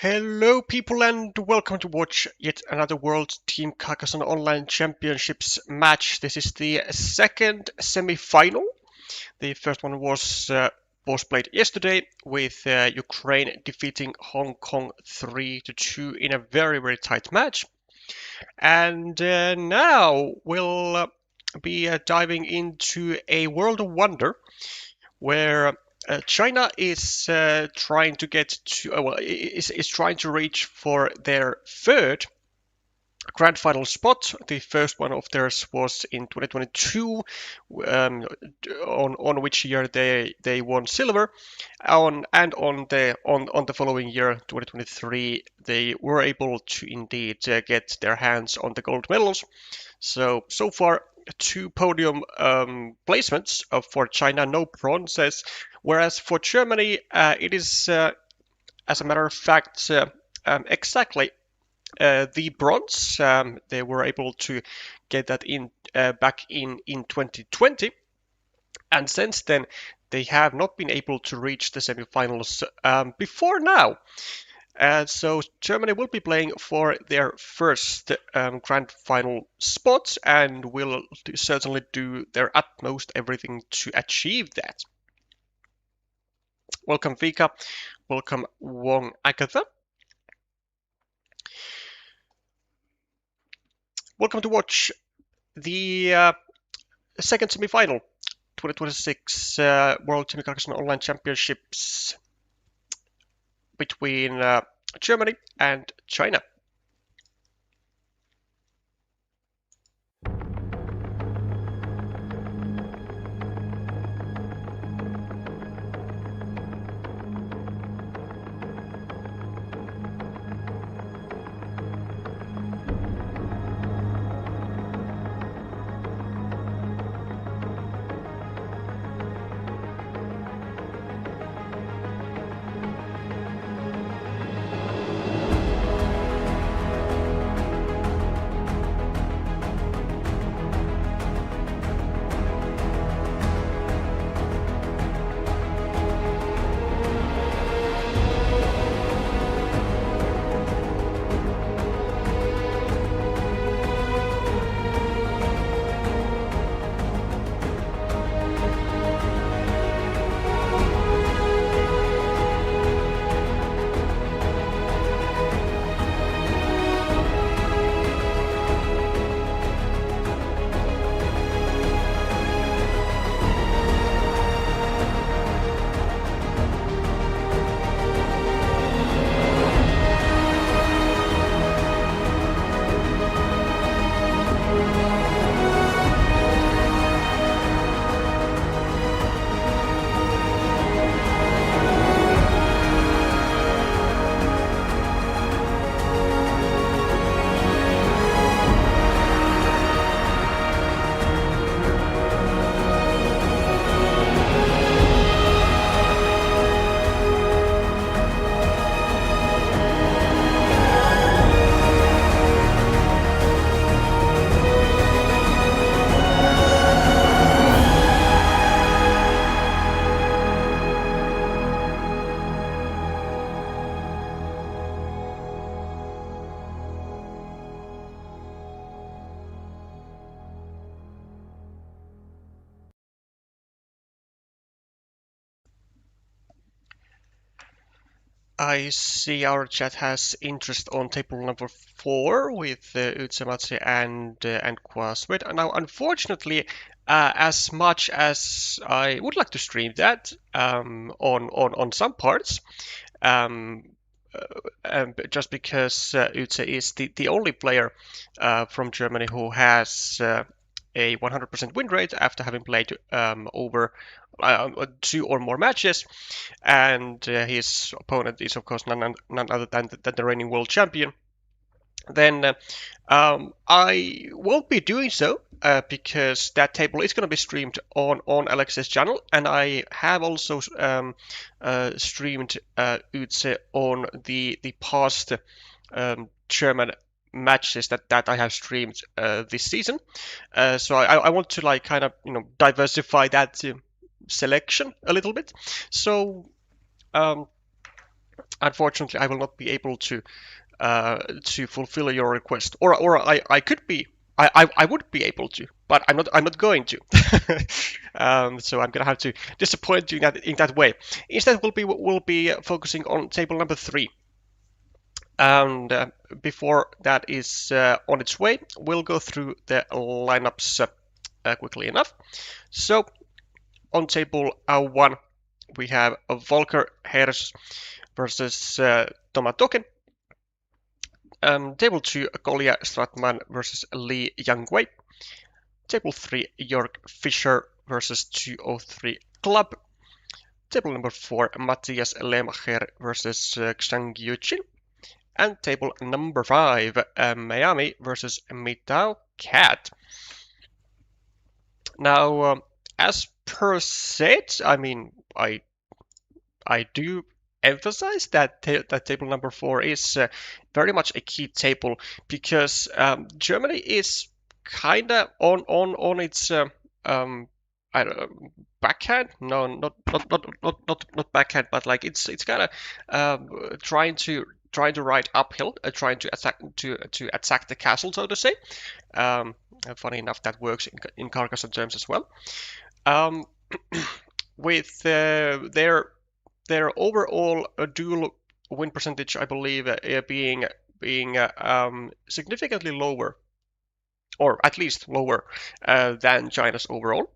Hello people and welcome to watch yet another World Team Carcassonne Online Championships match. This is the second semi-final. The first one was played yesterday with Ukraine defeating Hong Kong 3-2 in a very tight match. And now we'll be diving into a world of wonder where China is trying to get to is trying to reach for their third grand final spot. The first one of theirs was in 2022, on which year they won silver. On the following year, 2023, they were able to indeed get their hands on the gold medals. So far, two podium placements for China, no bronzes, whereas for Germany, it is, as a matter of fact, exactly the bronze. They were able to get that in back in 2020, and since then they have not been able to reach the semifinals before now. So Germany will be playing for their first grand final spot and will certainly do their utmost everything to achieve that. Welcome Vika, welcome Wong Agatha. Welcome to watch the second semi-final 2026 World Team Carcassonne Online Championships between Germany and China. I see our chat has interest on table number 4 with yzemaze and qazxswedc. Now, unfortunately, as much as I would like to stream that on some parts, just because Yze is the only player from Germany who has a 100% win rate after having played over 2 or more matches, and his opponent is of course none other than the reigning world champion, then I won't be doing so because that table is going to be streamed on Alex's channel, and I have also streamed Yze on the past German matches that I have streamed this season. So I want to like kind of diversify that selection a little bit. So Unfortunately, I will not be able to fulfill your request, or I could be. I would be able to, but I'm not going to. So I'm gonna have to disappoint you in that way. Instead, we'll be focusing on table number 3. And before that is on its way, we'll go through the lineups quickly enough. So on table 1, we have Volker Hers versus Thomas Token. Table 2, Kolja Stratman versus Lee Yang-wei. Table 3, Jörg Fischer versus 203 Club. Table number 4, Matthias Lemacher versus Xiang Yuqin. And table number 5, Miami versus Mitao Cat. Now, as per said, I mean, I do emphasize that that table number 4 is very much a key table because Germany is kind of on its I don't know, backhand. No, not backhand, but like it's kind of trying to ride uphill, trying to attack the castle, so to say. Um, Funny enough, that works in Carcassonne terms as well. Um, with their overall dual win percentage, I believe, being significantly lower, or at least lower than China's overall,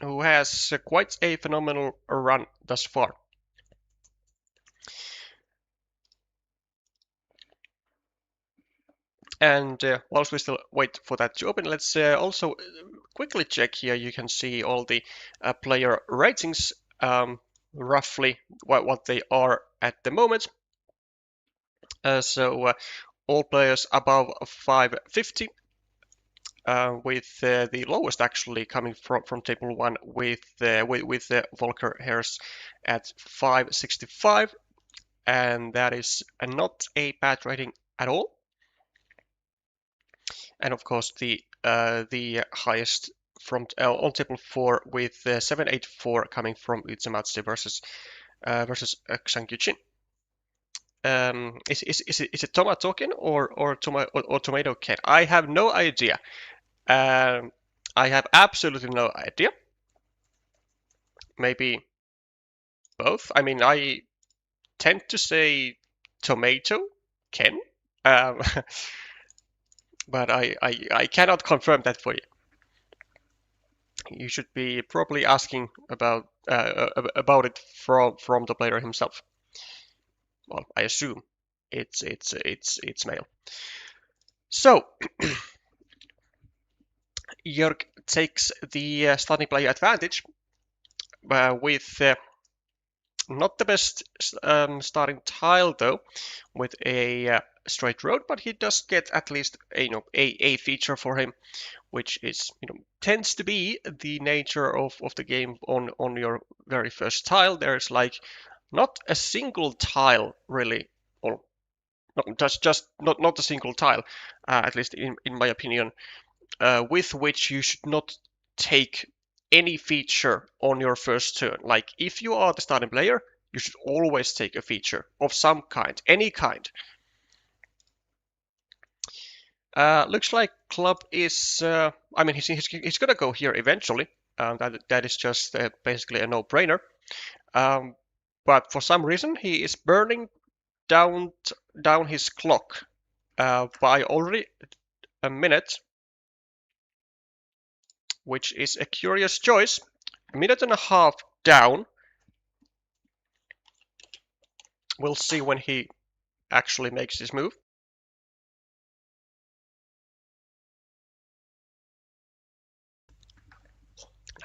who has quite a phenomenal run thus far. And whilst we still wait for that to open, let's also quickly check here. You can see all the player ratings, roughly what they are at the moment. So all players above 550, with the lowest actually coming from table 1 with Volker Hers at 565, and that is not a bad rating at all. And of course the highest from on table 4 with 784 coming from yzemaze versus Xiang Yuqin. Is it Toma Token or Tomato Cat? I have no idea. I have absolutely no idea. Maybe both. I mean, I tend to say Tomato Ken, um, but I cannot confirm that for you. You should be probably asking about it from the player himself. Well, I assume it's male. So Jörg takes the starting player advantage with not the best starting tile though, with a straight road, but he does get at least a feature for him, which is tends to be the nature of the game on your very first tile. There's like not a single tile really, or just not a single tile, at least in my opinion, with which you should not take any feature on your first turn. Like if you are the starting player, you should always take a feature of some kind, any kind. Looks like Club is, I mean, he's gonna go here eventually. That is just basically a no-brainer. But for some reason, he is burning down his clock by already a minute, which is a curious choice. A minute and a half down. We'll see when he actually makes his move.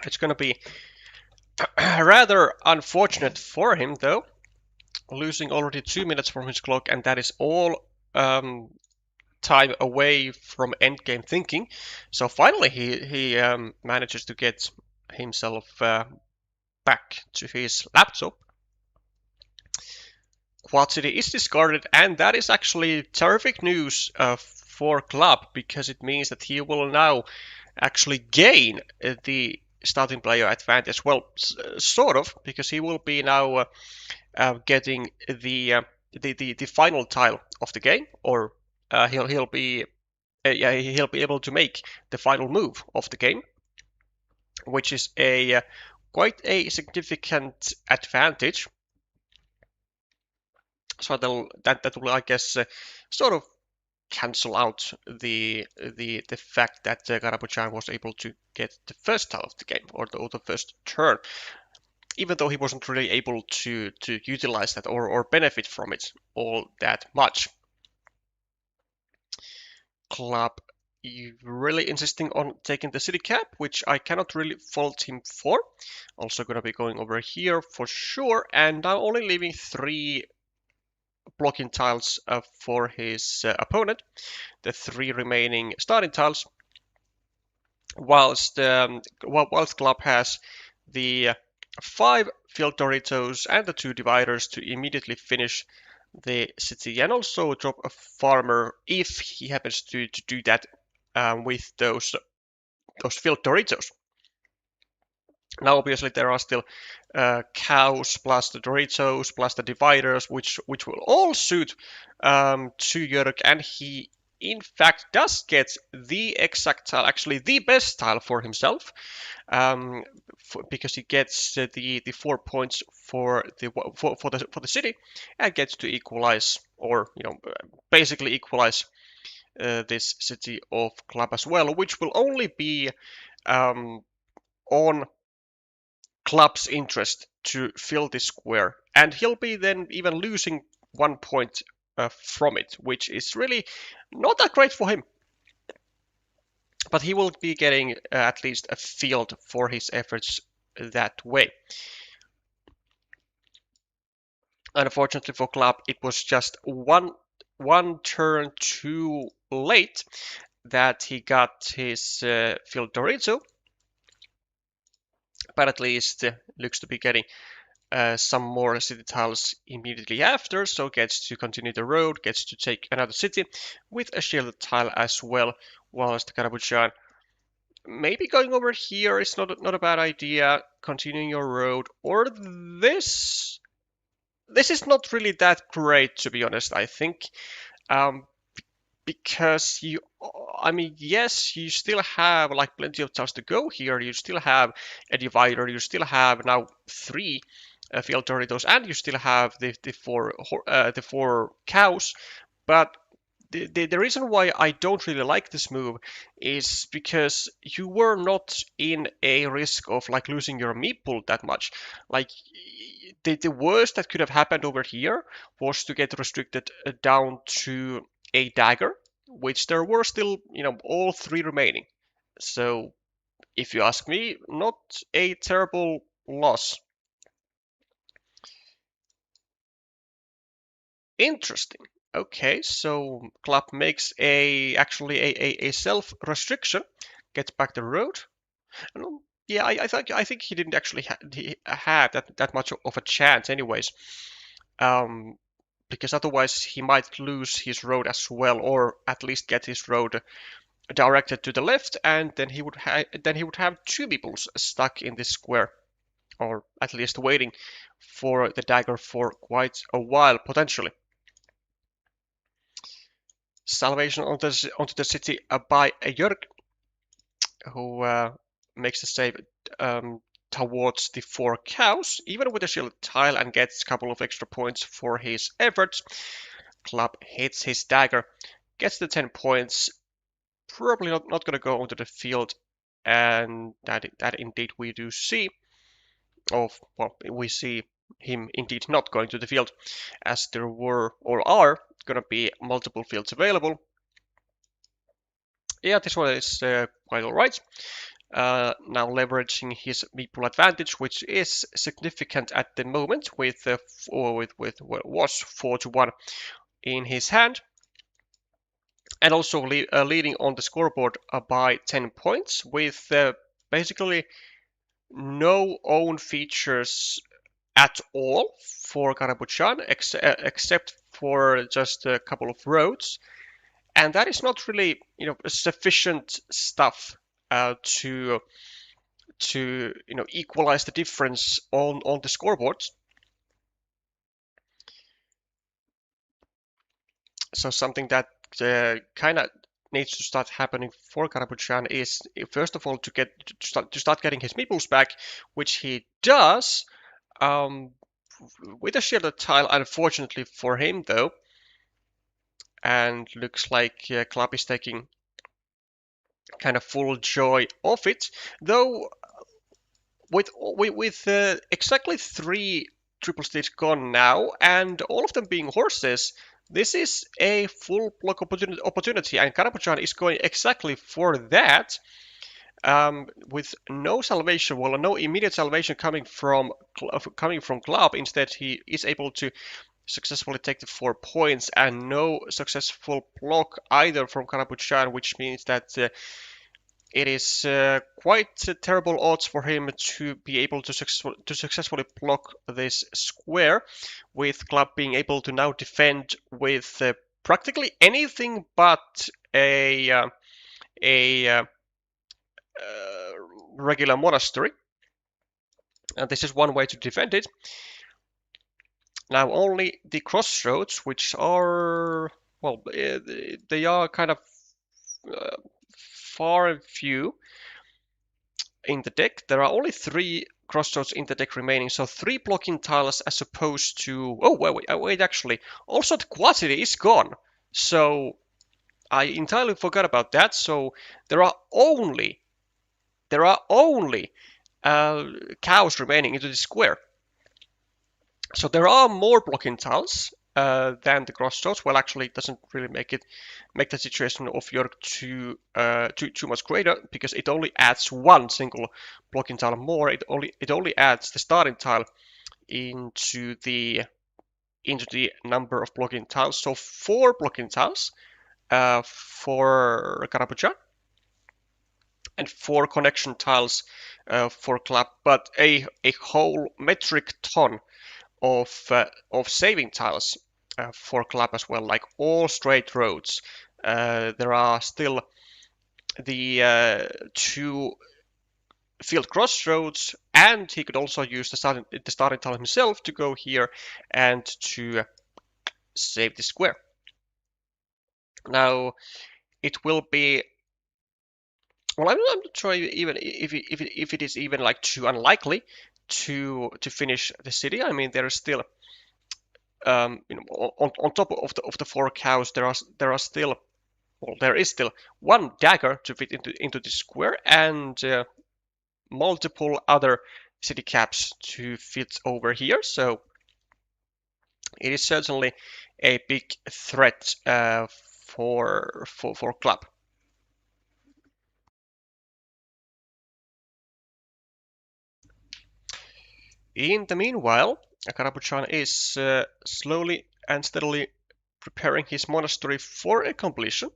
It's going to be rather unfortunate for him, though, losing already 2 minutes from his clock, and that is all time away from endgame thinking. So finally, he manages to get himself back to his laptop. Quad City is discarded, and that is actually terrific news for Club, because it means that he will now actually gain the starting player advantage. Well, sort of, because he will be now getting the the final tile of the game, or he'll be he'll be able to make the final move of the game, which is a quite a significant advantage. So that will, I guess, sort of cancel out the fact that Karaboudjan was able to get the first tile of the game, or the first turn, even though he wasn't really able to utilize that or benefit from it all that much. Club really insisting on taking the city cap, which I cannot really fault him for. Also gonna be going over here for sure, and now only leaving 3 blocking tiles for his opponent, the 3 remaining starting tiles, whilst Club has the 5 field Doritos and the 2 dividers to immediately finish the city, and also drop a farmer if he happens to do that with those field Doritos. Now, obviously, there are still cows plus the Doritos plus the dividers, which will all suit to Jörg, and he in fact does get the exact tile, actually the best tile for himself, because he gets the 4 points for the city and gets to equalize, or basically equalize this city of Club as well, which will only be on Club's interest to fill this square, and he'll be then even losing 1 point from it, which is really not that great for him. But he will be getting at least a field for his efforts that way. Unfortunately for Club, it was just one turn too late that he got his field Dorito, but at least looks to be getting some more city tiles immediately after, so gets to continue the road, gets to take another city with a shielded tile as well, whilst Karaboudjan maybe going over here is not a bad idea, continuing your road, or this is not really that great, to be honest, I think, because I mean, yes, you still have like plenty of tiles to go here, you still have a divider, you still have now 3 field Doritos, and you still have the 4 cows, but the reason why I don't really like this move is because you were not in a risk of like losing your meeple that much. Like the worst that could have happened over here was to get restricted down to a dagger, which there were still, all 3 remaining. So if you ask me, not a terrible loss. Interesting. Okay, so Club makes actually a self restriction, gets back the road. Yeah, I think he didn't actually have that much of a chance, anyways. Because otherwise he might lose his road as well, or at least get his road directed to the left, and then he would have 2 people stuck in this square, or at least waiting for the dagger for quite a while potentially. Salvation onto the city by Jörg, who makes the save towards the 4 cows, even with a shield tile, and gets a couple of extra points for his efforts. Club hits his dagger, gets the 10 points, probably not going to go onto the field, and that indeed we do see. We see him indeed not going to the field, as there were or are going to be multiple fields available. Yeah, this one is quite alright. Now leveraging his meeple advantage, which is significant at the moment with what was 4-1 in his hand, and also leading on the scoreboard by 10 points with basically no own features at all for Karaboudjan, except for just a couple of roads, and that is not really sufficient stuff to equalize the difference on the scoreboards. So something that kind of needs to start happening for Karaboudjan is first of all to start getting his meeples back, which he does with a shielded tile, unfortunately for him though, and looks like Club is taking kind of full joy of it, though with exactly 3 triple stage gone now, and all of them being horses, this is a full block opportunity, and Karaboudjan is going exactly for that. With no salvation, well, no immediate salvation coming from Club. Instead, he is able to successfully take the 4 points, and no successful block either from Karaboudjan, which means that it is quite terrible odds for him to be able to successfully block this square, with Club being able to now defend with practically anything but a regular monastery. And this is one way to defend it. Now only the crossroads, which are, well, they are kind of far and few in the deck. There are only 3 crossroads in the deck remaining, so 3 blocking tiles as opposed to, oh wait, actually, also the quantity is gone, so I entirely forgot about that. So there are only cows remaining into the square. So there are more blocking tiles than the crossroads. Well, actually, it doesn't really make the situation of York too much greater, because it only adds 1 single blocking tile more. It only adds the starting tile into the number of blocking tiles. So 4 blocking tiles for Karaboudjan, and 4 connection tiles for Club, but a whole metric ton of saving tiles for Club as well, like all straight roads. There are still the 2 field crossroads, and he could also use the starting tile himself to go here and to save the square. Now it will be, well, I'm not sure even if it is even like too unlikely to finish the city. I mean, there is still on top of the 4 cows, there is still 1 dagger to fit into the square, and multiple other city caps to fit over here. So it is certainly a big threat for Club. In the meanwhile, Karaboudjan is slowly and steadily preparing his monastery for a completion,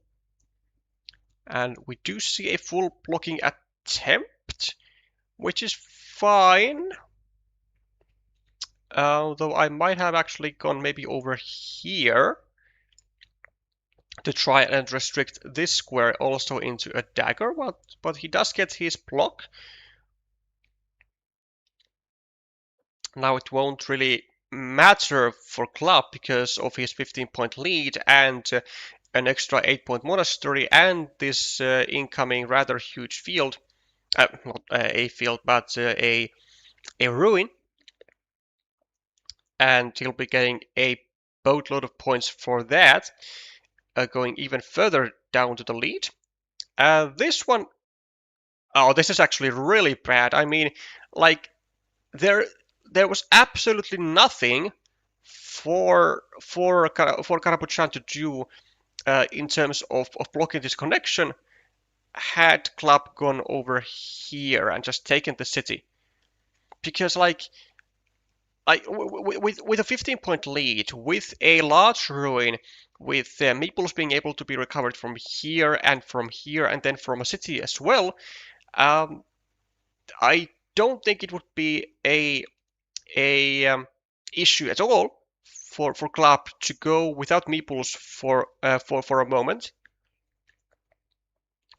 and we do see a full blocking attempt, which is fine. Though I might have actually gone maybe over here to try and restrict this square also into a dagger, but he does get his block. Now it won't really matter for Club because of his 15-point lead and an extra 8-point monastery and this incoming rather huge field. Not a field, but a ruin. And he'll be getting a boatload of points for that, going even further down to the lead. This one, oh, this is actually really bad. I mean, like, there was absolutely nothing for Karaboudjan to do in terms of blocking this connection had Club gone over here and just taken the city. Because with a 15-point lead, with a large ruin, with meeples being able to be recovered from here, and then from a city as well, I don't think it would be a issue at all for Club to go without meeples for a moment,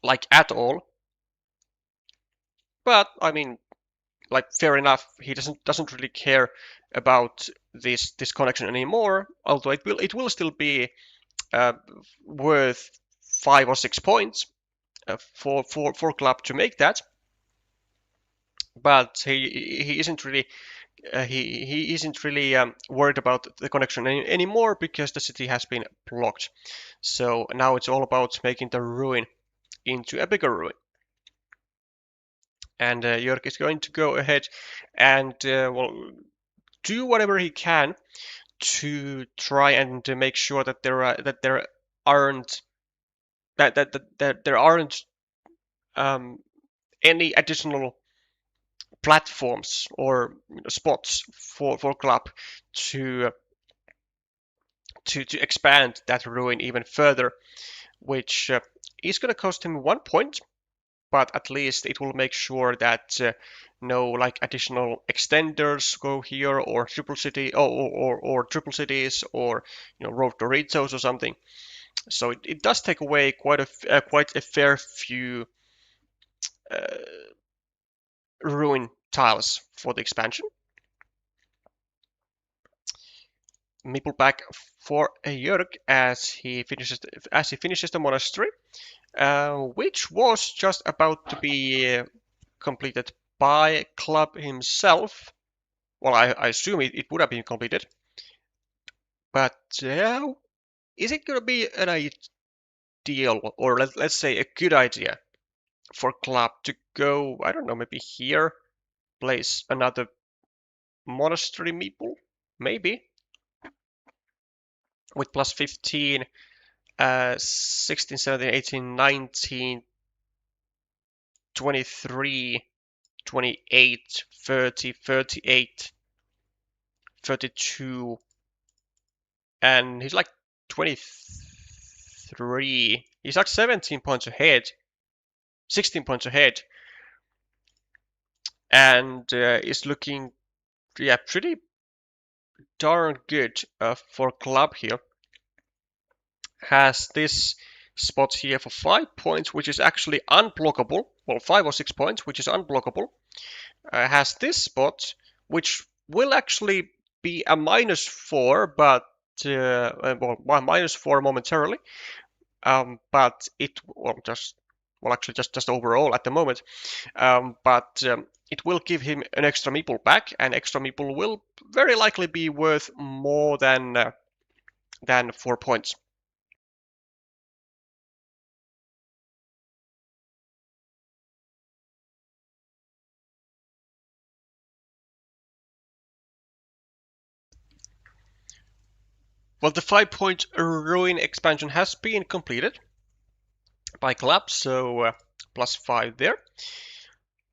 like at all. But I mean, like, fair enough. He doesn't really care about this connection anymore. Although it will still be worth 5 or 6 points for club to make that, but he isn't really he isn't really worried about the connection anymore because the city has been blocked. So now it's all about making the ruin into a bigger ruin. And Jörg is going to go ahead and well, do whatever he can to try and to make sure that there aren't that there aren't any additional platforms or spots for club to to expand that ruin even further, which is going to cost him 1 point, but at least it will make sure that no like additional extenders go here or triple city or triple cities or road Doritos or something. So it does take away quite a fair few uh, ruin tiles for the expansion. Meeple back for Jörg as he finishes the monastery, which was just about to be completed by Club himself. Well, I assume it would have been completed, but is it going to be an ideal, or let's say a good idea for Club to go, I don't know, maybe here, place another monastery meeple? Maybe. With plus 15, 16, 17, 18, 19, 23, 28, 30, 38, 32, and he's like 23. He's like 17 points ahead, 16 points ahead, and is looking, yeah, pretty darn good for club here. Has this spot here for 5 points, which is actually unblockable. Well, 5 or 6 points, which is unblockable. Has this spot, which will actually be a -4, but well, -4 momentarily. But it actually just overall at the moment. But it will give him an extra meeple back, and extra meeple will very likely be worth more than 4 points. Well, the 5-point ruin expansion has been completed by club, so +5 there.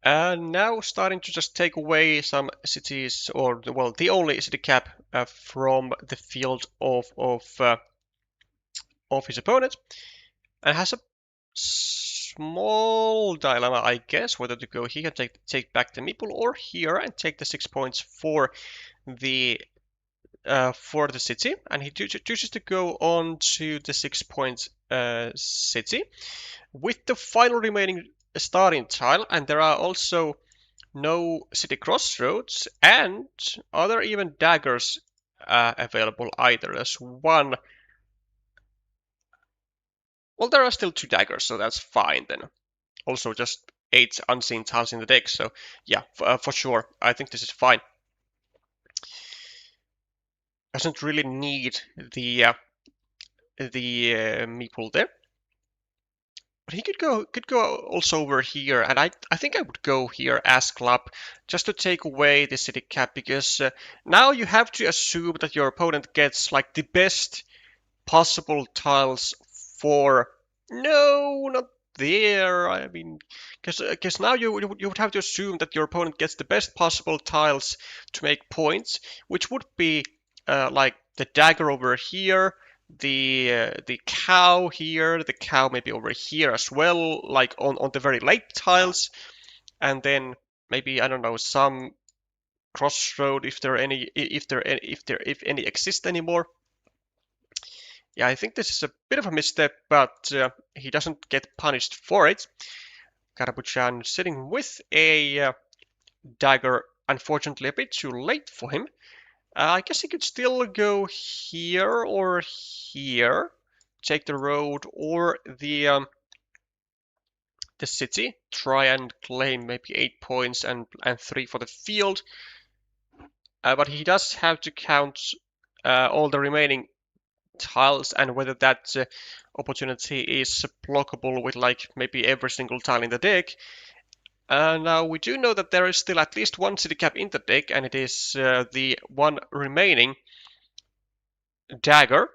And now starting to just take away some cities, or well, the only city cap from the field of his opponent, and has a small dilemma, I guess, whether to go here and take back the meeple, or here and take the 6 points for the city, and he chooses to go on to the 6-point city with the final remaining starting tile, and there are also no city crossroads, and are there even daggers available either? There's one. Well, there are still 2 daggers, so that's fine then. Also, just 8 unseen tiles in the deck, so yeah, for sure, I think this is fine. Doesn't really need the meeple there. But he could go also over here, and I think I would go here as club just to take away the city cap, because now you have to assume that your opponent gets like the best possible tiles for not there. I mean, because now you would have to assume that your opponent gets the best possible tiles to make points, which would be like the dagger over here, the cow here, the cow maybe over here as well, like on the very late tiles, and then maybe I don't know, some crossroad if any exist anymore. Yeah, I think this is a bit of a misstep, but he doesn't get punished for it. Karaboudjan sitting with a dagger, unfortunately a bit too late for him. I guess he could still go here or here take the road or the city, try and claim maybe 8 points and 3 for the field. But he does have to count all the remaining tiles and whether that opportunity is blockable with like maybe every single tile in the deck. Now we do know that there is still at least one city cap in the deck, and it is the one remaining dagger.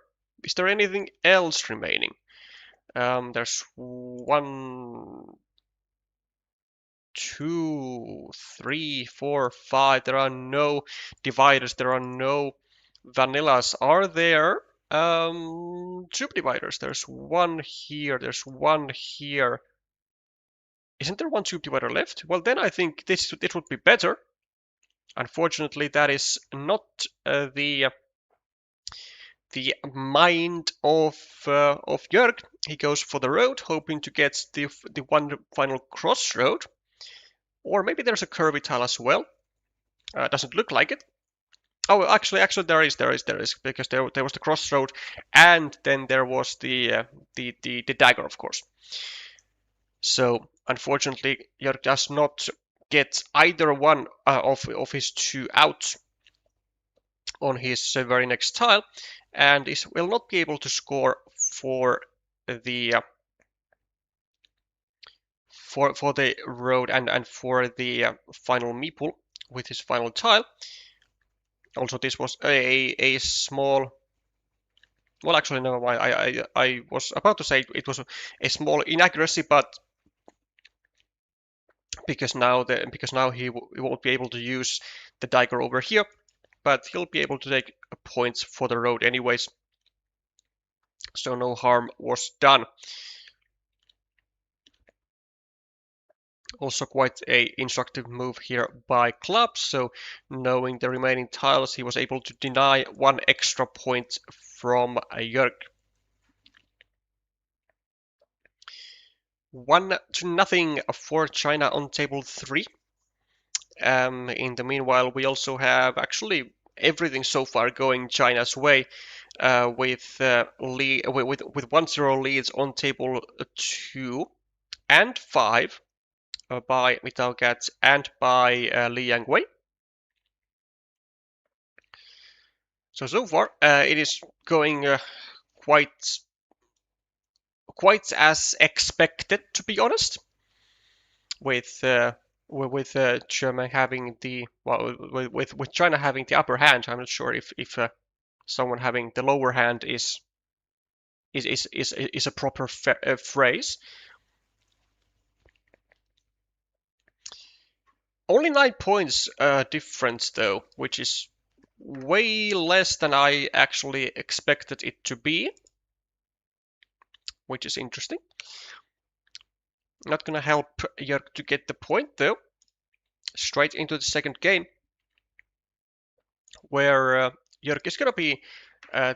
Is there anything else remaining? There's 1, 2, 3, 4, 5. There are no dividers. There are no vanillas. Are there tube dividers? There's one here. There's one here. Isn't there one tube divider left? Well, then I think it would be better. Unfortunately, that is not the mind of Jörg. He goes for the road, hoping to get the one final crossroad. Or maybe there's a curvy tile as well. Doesn't look like it. Oh, actually, there is, because there was the crossroad, and then there was the dagger, of course. So unfortunately, Jörg does not get either one of his 2 out on his very next tile, and will not be able to score for the for the road and for the final meeple with his final tile. Also, this was a small. Well, actually, no. I was about to say it was a small inaccuracy, but because now he won't be able to use the dagger over here, but he'll be able to take points for the road anyways. So no harm was done. Also quite a instructive move here by Club. So knowing the remaining tiles, he was able to deny 1 extra point from Jörg. 1-0 for China on table 3. In the meanwhile, we also have actually everything so far going China's way, with 1-0 leads on table 2 and 5 by Mitaugat and by Li Yangwei. So far it is going quite as expected, to be honest, with Germany having with China having the upper hand. I'm not sure if someone having the lower hand is a proper phrase. Only 9 points difference though, which is way less than I actually expected it to be, which is interesting. Not gonna help Jörg to get the point though. Straight into the second game, where Jörg is gonna be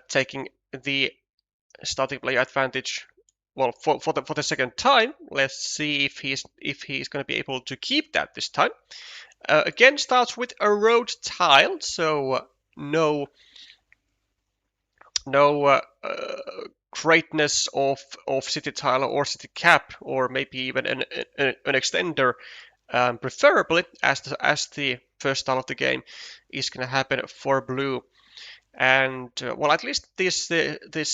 taking the starting play advantage. Well, for the second time. Let's see if he's gonna be able to keep that this time. Again, starts with a road tile, so no greatness of city tile or city cap, or maybe even an extender, preferably as the first tile of the game is going to happen for blue. And well, at least this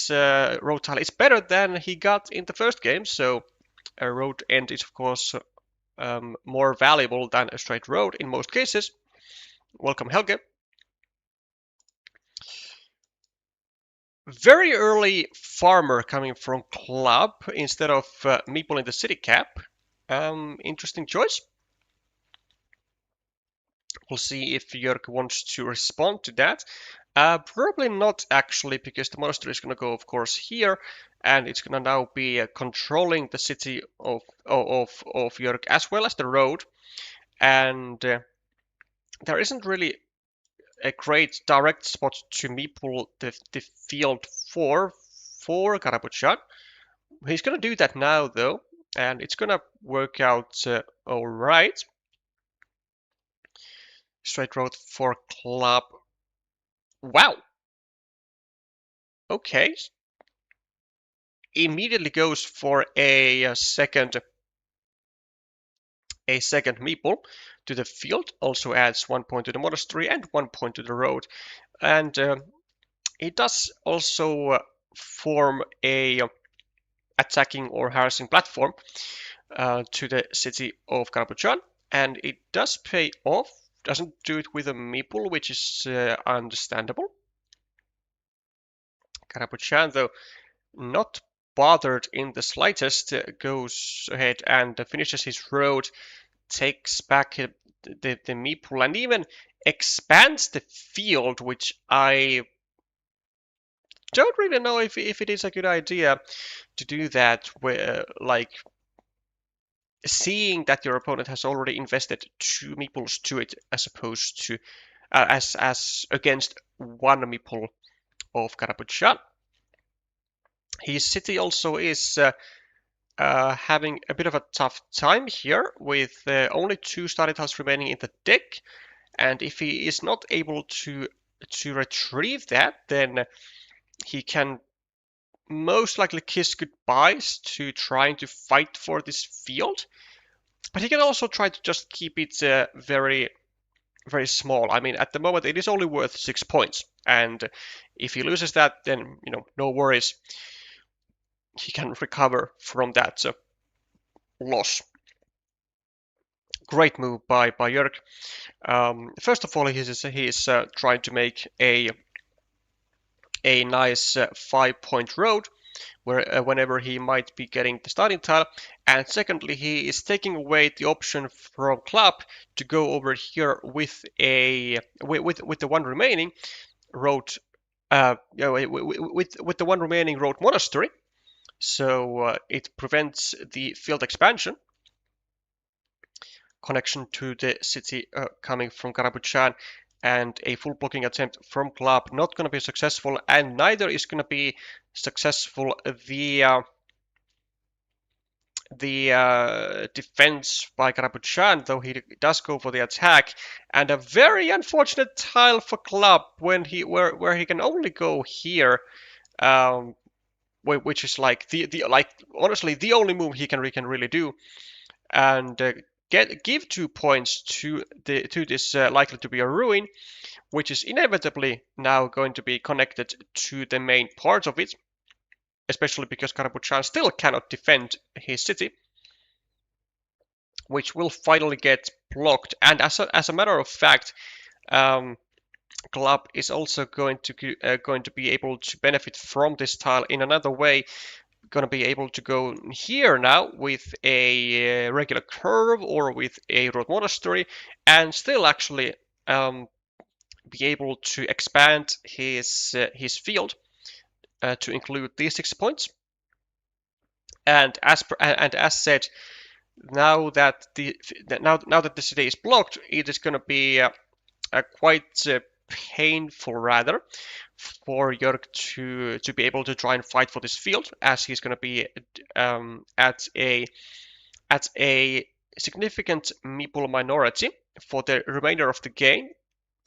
road tile is better than he got in the first game, so a road end is of course more valuable than a straight road in most cases. Welcome, Helge. Very early farmer coming from Club instead of Meeple in the city cap. Interesting choice. We'll see if Jörg wants to respond to that. Probably not actually, because the monastery is going to go, of course, here, and it's going to now be controlling the city of Jörg as well as the road. And there isn't really a great direct spot to meeple the field for Karaboudjan. He's going to do that now, though, and it's going to work out all right. Straight road for Club. Wow. Okay. immediately goes for a second meeple to the field, also adds 1 point to the monastery and 1 point to the road. And it does also form a attacking or harassing platform to the city of Karaboudjan, and it does pay off. Doesn't do it with a meeple, which is understandable. Karaboudjan, though, not bothered in the slightest, goes ahead and finishes his road, takes back the meeple, and even expands the field, which I don't really know if it is a good idea to do that, where like seeing that your opponent has already invested 2 meeples to it, as opposed to as against 1 meeple of Karaboudjan. His city also is having a bit of a tough time here, with only 2 starting tiles remaining in the deck, and if he is not able to retrieve that, then he can most likely kiss goodbyes to trying to fight for this field. But he can also try to just keep it very, very small. I mean, at the moment it is only worth 6 points, and if he loses that, then no worries. He can recover from that loss. Great move by Jörg. First of all, he's trying to make a nice 5-point road where whenever he might be getting the starting tile, and secondly, he is taking away the option from club to go over here with the one remaining road, with the one remaining road monastery. So it prevents the field expansion connection to the city coming from Karaboudjan, and a full blocking attempt from club not going to be successful, and neither is going to be successful the defense by Karaboudjan, though he does go for the attack, and a very unfortunate tile for club when where he can only go here, which is like honestly the only move he can really do, and give 2 points to this likely to be a ruin, which is inevitably now going to be connected to the main part of it, especially because Karaboudjan still cannot defend his city, which will finally get blocked. And as a matter of fact, club is also going to be able to benefit from this tile in another way. Going to be able to go here now with a regular curve or with a road monastery, and still actually be able to expand his field to include these 6 points. And as said, now that the city is blocked, it is going to be quite painful rather for Jörg to be able to try and fight for this field, as he's going to be at a significant meeple minority for the remainder of the game.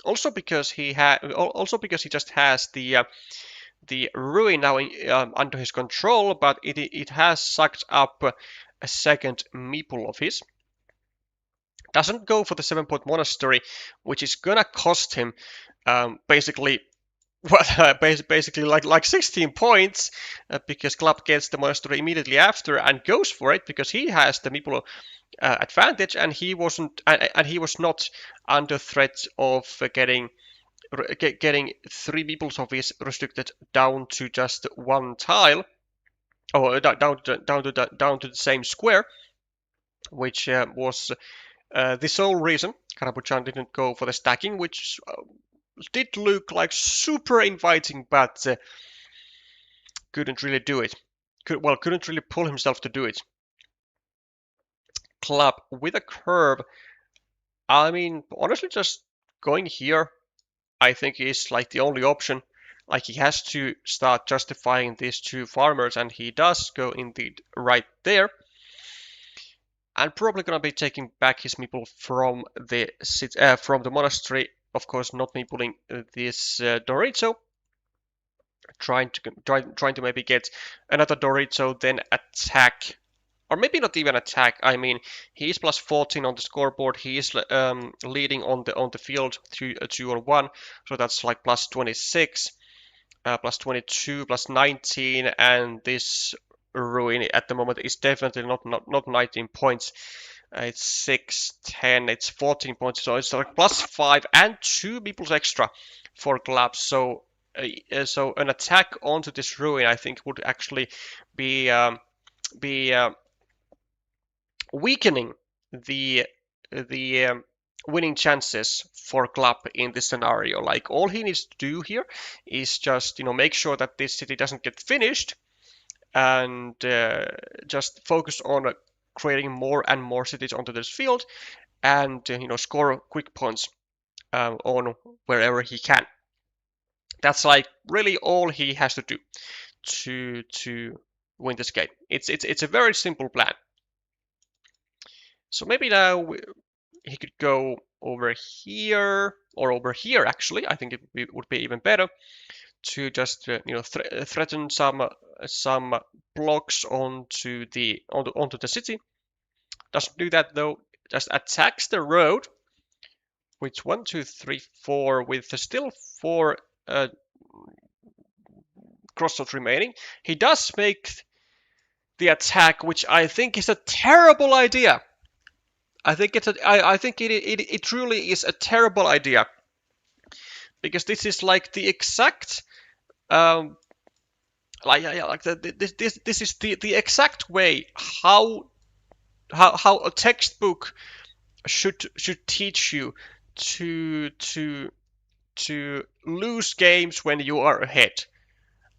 Also because he just has the ruin now under his control, but it has sucked up a second meeple of his. Doesn't go for the 7-point monastery, which is gonna cost him basically like 16 points, because club gets the monastery immediately after and goes for it because he has the meeple advantage, and he was not under threat of getting 3 meeples of his restricted down to just 1 tile, or down to the same square, which was the sole reason Karaboudjan didn't go for the stacking, which did look like super inviting, but couldn't really do it. Couldn't really pull himself to do it. Club with a curve. I mean, honestly, just going here, I think is like the only option. Like, he has to start justifying these 2 farmers, and he does go indeed right there. And probably gonna be taking back his meeple from the monastery. Of course, not meepling this Dorito. trying to maybe get another Dorito, then attack, or maybe not even attack. I mean, he's plus 14 on the scoreboard. He is leading on the field 2-1, so that's like plus 26, plus 22, plus 19, and this ruin at the moment is definitely not 19 points. It's 6, 10, it's 14 points, so it's like plus 5 and 2 people's extra for clubs. So an attack onto this ruin, I think, would actually be weakening the winning chances for club in this scenario. Like all he needs to do here is just make sure that this city doesn't get finished, and just focus on creating more and more cities onto this field, and score quick points on wherever he can. That's like really all he has to do to win this game. It's a very simple plan. So maybe now he could go over here, or over here actually. I think it would be even better to just threaten some blocks onto the city. Doesn't do that though. Just attacks the road with 1, 2, 3, 4 with still 4 crossroads remaining. He does make the attack, which I think is a terrible idea. I think it truly is a terrible idea, because this is like the exact this is the exact way how a textbook should teach you to lose games when you are ahead.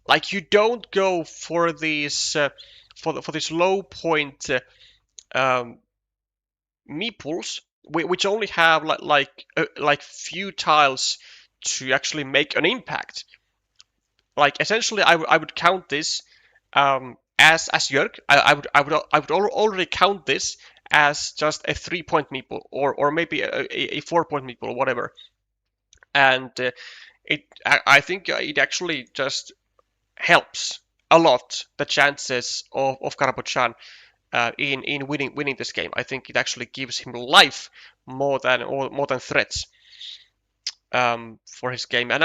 Like you don't go for these for this low point meeples, which only have like few tiles to actually make an impact. Like essentially, I would count this as Jörg. I would already count this as just a 3-point meeple, or maybe a 4-point meeple, or whatever. And I think it actually just helps a lot the chances of Karaboudjan in winning this game. I think it actually gives him life more than threats for his game. And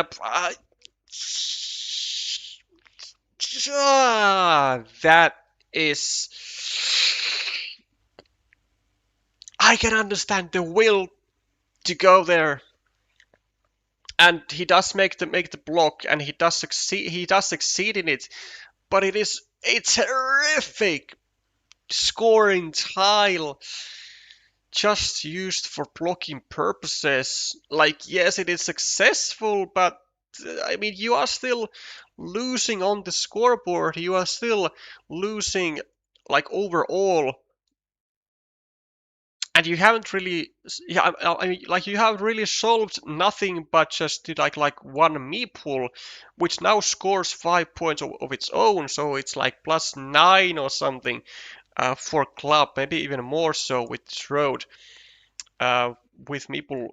that is, I can understand the will to go there, and he does make the block, and he does succeed in it, but it is a terrific scoring tile just used for blocking purposes. Like, yes, it is successful, but I mean, you are still losing on the scoreboard. You are still losing, like, overall. And you haven't really, yeah, I mean, like, you have really solved nothing but just like one meeple, which now scores 5 points of its own. So it's like plus 9 or something for club, maybe even more so with this road. With meeple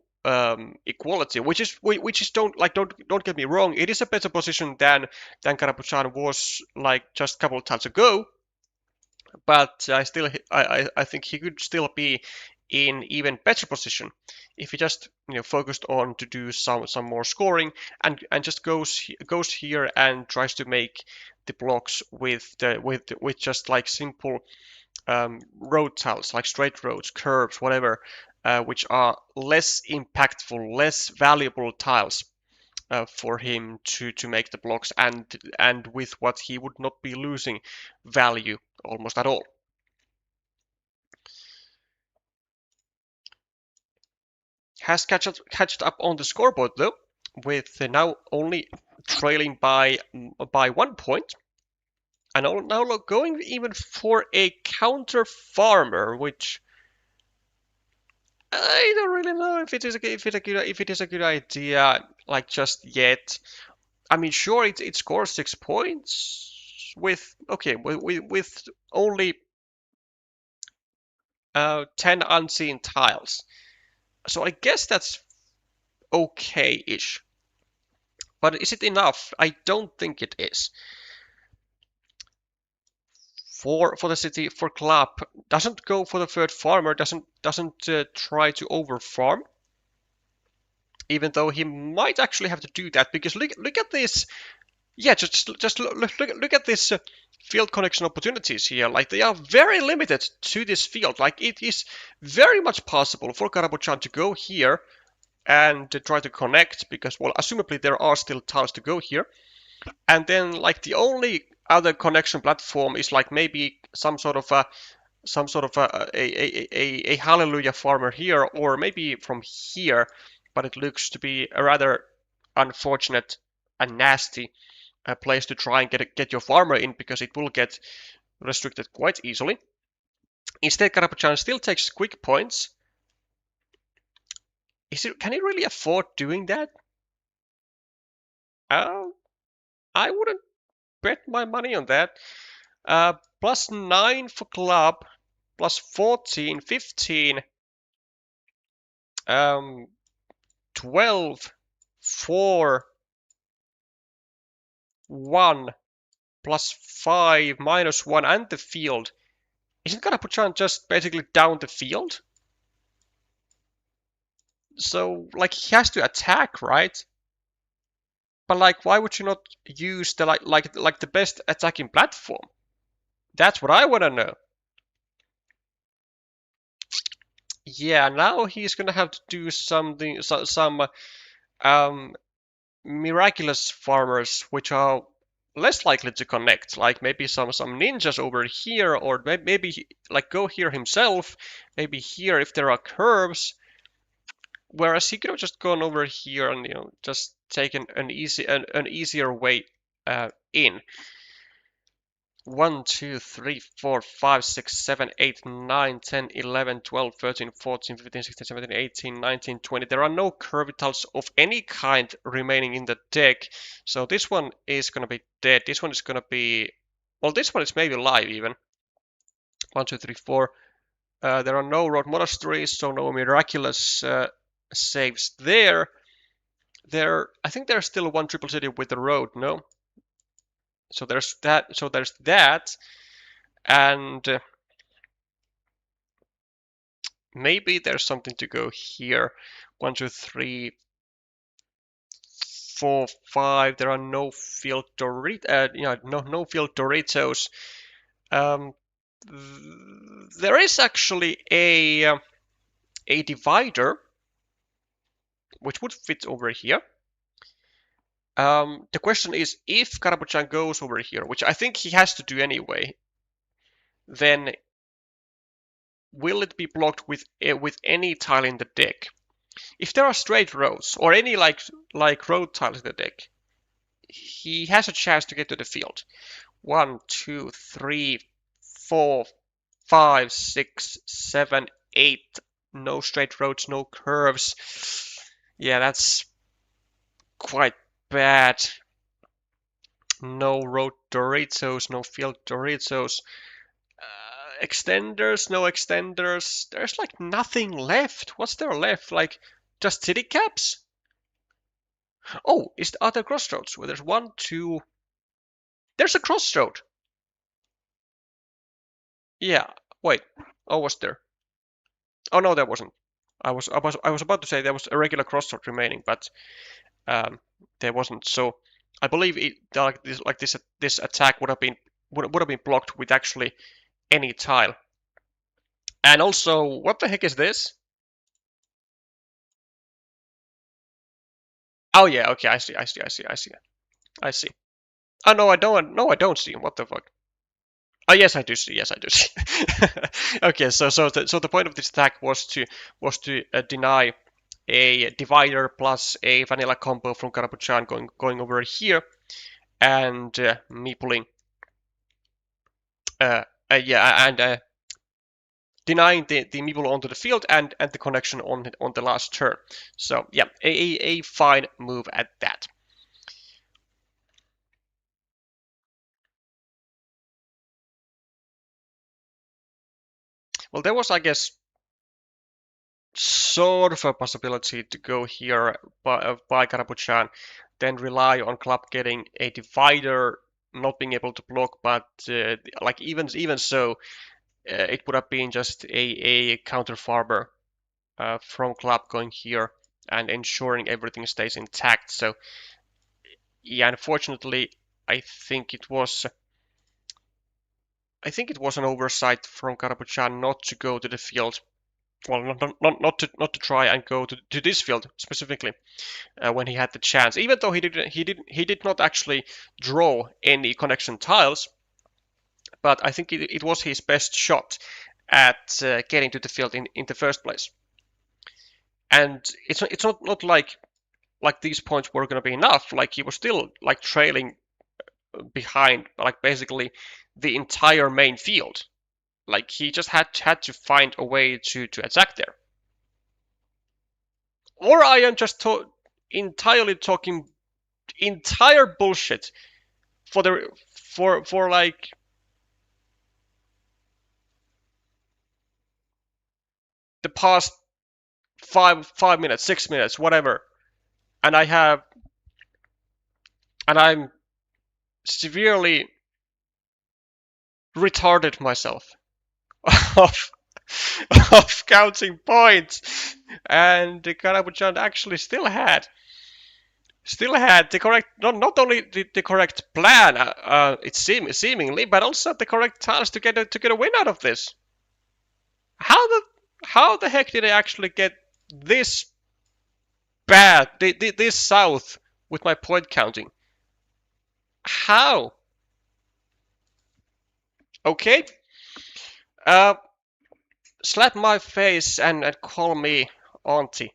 equality, which is don't get me wrong, it is a better position than Karaboudjan was like just a couple of times ago, but I think he could still be in even better position if he just focused on to do some more scoring, and just goes here and tries to make the blocks with just like simple road tiles, like straight roads, curves, whatever, which are less impactful, less valuable tiles for him to make the blocks, and with what he would not be losing value almost at all. Has catched up on the scoreboard though, with now only trailing by 1 point. And now going even for a counter farmer, which I don't really know if it is a good idea, like just yet. I mean, sure, it scores 6 points with only 10 unseen tiles, so I guess that's okay-ish. But is it enough? I don't think it is. For the city, for club, doesn't go for the third farmer, doesn't try to over farm, even though he might actually have to do that, because look at this. Yeah, just look at this field connection opportunities here. Like, they are very limited to this field. Like, it is very much possible for Karaboudjan to go here and to try to connect, because, well, assumably there are still tiles to go here. And then, like, the only other connection platform is like maybe some sort of a hallelujah farmer here, or maybe from here, but it looks to be a rather unfortunate and nasty place to try and get your farmer in, because it will get restricted quite easily. Instead, Karaboudjan still takes quick points. Can he really afford doing that? I wouldn't bet my money on that. Plus 9 for club, plus 14, 15, 12, 4, 1, plus 5, minus 1, and the field. Isn't Karaboudjan just basically down the field? So, like, he has to attack, right? But, like, why would you not use the like the best attacking platform? That's what I want to know. Yeah, now he's gonna have to do something, some miraculous farmers, which are less likely to connect. Like maybe some ninjas over here, or maybe like go here himself. Maybe here if there are curves. Whereas he could have just gone over here and just taken an easier way in. 1, 2, 3, 4, 5, 6, 7, 8, 9, 10, 11, 12, 13, 14, 15, 16, 17, 18, 19, 20. There are no curvy tiles of any kind remaining in the deck. So this one is going to be dead. This one is going to be... Well, this one is maybe live even. 1, 2, 3, 4. There are no road monasteries, so no miraculous saves there. I think there's still one triple city with the road, no? So there's that. And maybe there's something to go here. 1, 2, 3, 4, 5. There are no field no field Doritos. There is actually a divider which would fit over here. The question is, if Karaboudjan goes over here, which I think he has to do anyway, then will it be blocked with any tile in the deck? If there are straight roads or any like road tiles in the deck, he has a chance to get to the field. 1, 2, 3, 4, 5, 6, 7, 8. No straight roads, no curves. Yeah, that's quite bad. No road Doritos, no field Doritos. Extenders, no extenders. There's like nothing left. What's there left? Like just city caps? Oh, is the other crossroads where there's 1, 2. There's a crossroad. Yeah. Wait. Oh, was there? Oh no, there wasn't. I was about to say there was a regular crossroad remaining, but there wasn't. So I believe this attack would have been blocked with actually any tile. And also, what the heck is this? Oh yeah, okay, I see. Oh no, I don't. No, I don't see him. What the fuck? Oh yes, I do see. Yes, I do see. Okay, so the point of this attack was to deny a divider plus a vanilla combo from Karaboudjan going over here, and me pulling denying the meeple onto the field and the connection on the last turn. So yeah, a fine move at that. Well, there was, I guess, sort of a possibility to go here by Karaboudjan. then rely on club getting a divider, not being able to block, but like even so, it would have been just a counter farmer from club going here and ensuring everything stays intact. So yeah, unfortunately, I think it was an oversight from Karaboudjan not to go to the field. Well, not to try and go to this field specifically when he had the chance. Even though he did not actually draw any connection tiles, but I think it was his best shot at getting to the field in the first place. And it's not like these points were going to be enough. Like he was still like trailing behind like basically the entire main field. Like he just had to find a way to attack there. Or I am just entirely talking entire bullshit for like the past 5 minutes, 6 minutes, whatever, and I'm severely retarded myself of counting points, and the Karaboudjan actually still had the correct, not only the correct plan, it seemingly, but also the correct tiles to get a win out of this. How the heck did I actually get this bad, this south with my point counting? How? Okay. Slap my face and call me auntie.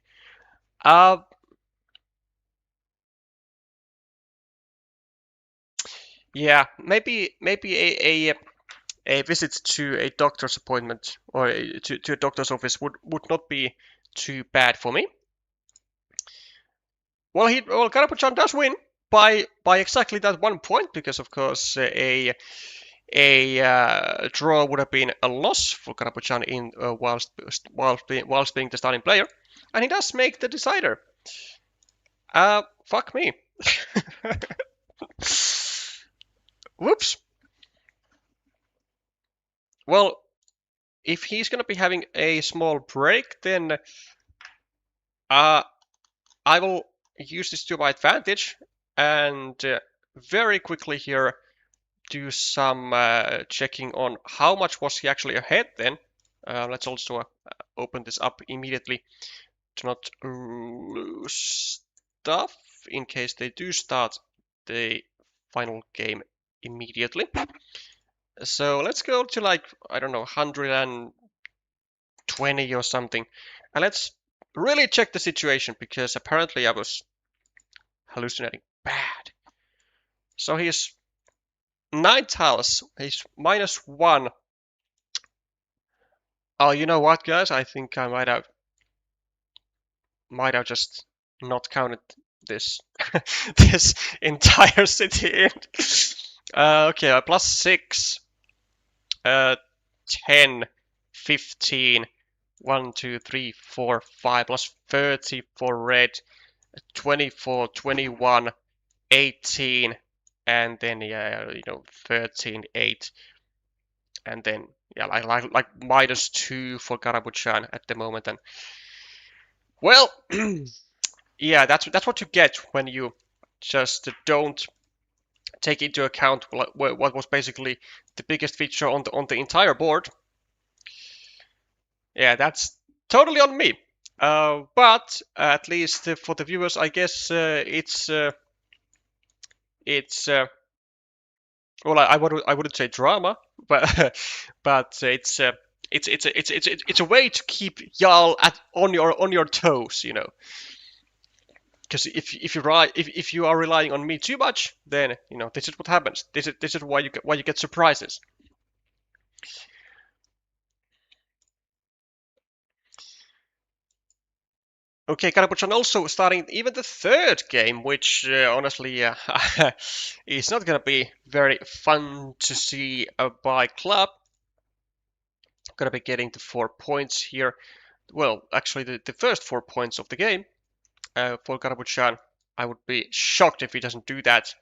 Yeah, maybe a visit to a doctor's appointment or to a doctor's office would not be too bad for me. Well, Karaboudjan does win by exactly that 1 point, because of course a draw would have been a loss for Karaboudjan in whilst being the starting player, and he does make the decider. Fuck me. Whoops. Well, if he's gonna be having a small break, then I will use this to my advantage and very quickly here do some checking on how much was he actually ahead then. Let's also open this up immediately to not lose stuff in case they do start the final game immediately. So let's go to like, I don't know, 120 or something, and let's really check the situation, because apparently I was hallucinating bad. So he's 9 tiles, he's -1. Oh, you know what, guys? I think I might have just not counted this this entire city in. Okay, +6, 10, 15, 1, 2, 3, 4, 5, +30 for red, 24, 21, 18, and then yeah, 13, 8, and then yeah, like -2 for Karaboudjan at the moment. And well, yeah, that's what you get when you just don't take into account what was basically the biggest feature on the entire board. Yeah, that's totally on me. But at least for the viewers, I guess it's well, I wouldn't say drama, but but it's a way to keep y'all on your toes, Because if you are relying on me too much, then this is what happens. This is why you get surprises. Okay, Karaboudjan also starting even the third game, which honestly is not gonna be very fun to see by club. Gonna be getting the 4 points here. Well, actually the first 4 points of the game for Karaboudjan. I would be shocked if he doesn't do that.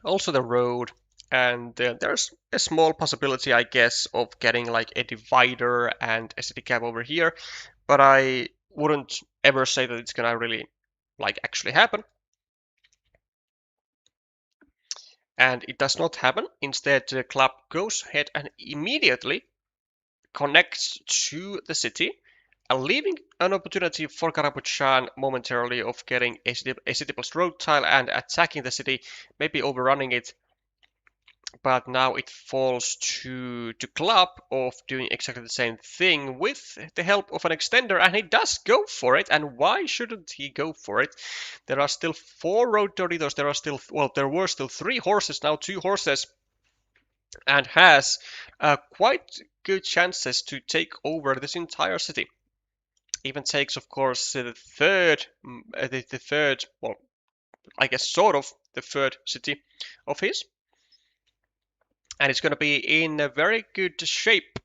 Also the road, and there's a small possibility, I guess, of getting like a divider and a city cap over here, but I wouldn't ever say that it's gonna really like actually happen. And it does not happen. Instead, the club goes ahead and immediately connects to the city, leaving an opportunity for Karaboudjan momentarily of getting a city plus road tile and attacking the city, maybe overrunning it. But now it falls to Club of doing exactly the same thing with the help of an extender, and he does go for it. And why shouldn't he go for it? There are still 4 road Doritos. There are still, well, there were still 3 horses, now 2 horses, and has quite good chances to take over this entire city. Even takes, of course, the third, well, I guess sort of the third city of his. And it's going to be in a very good shape.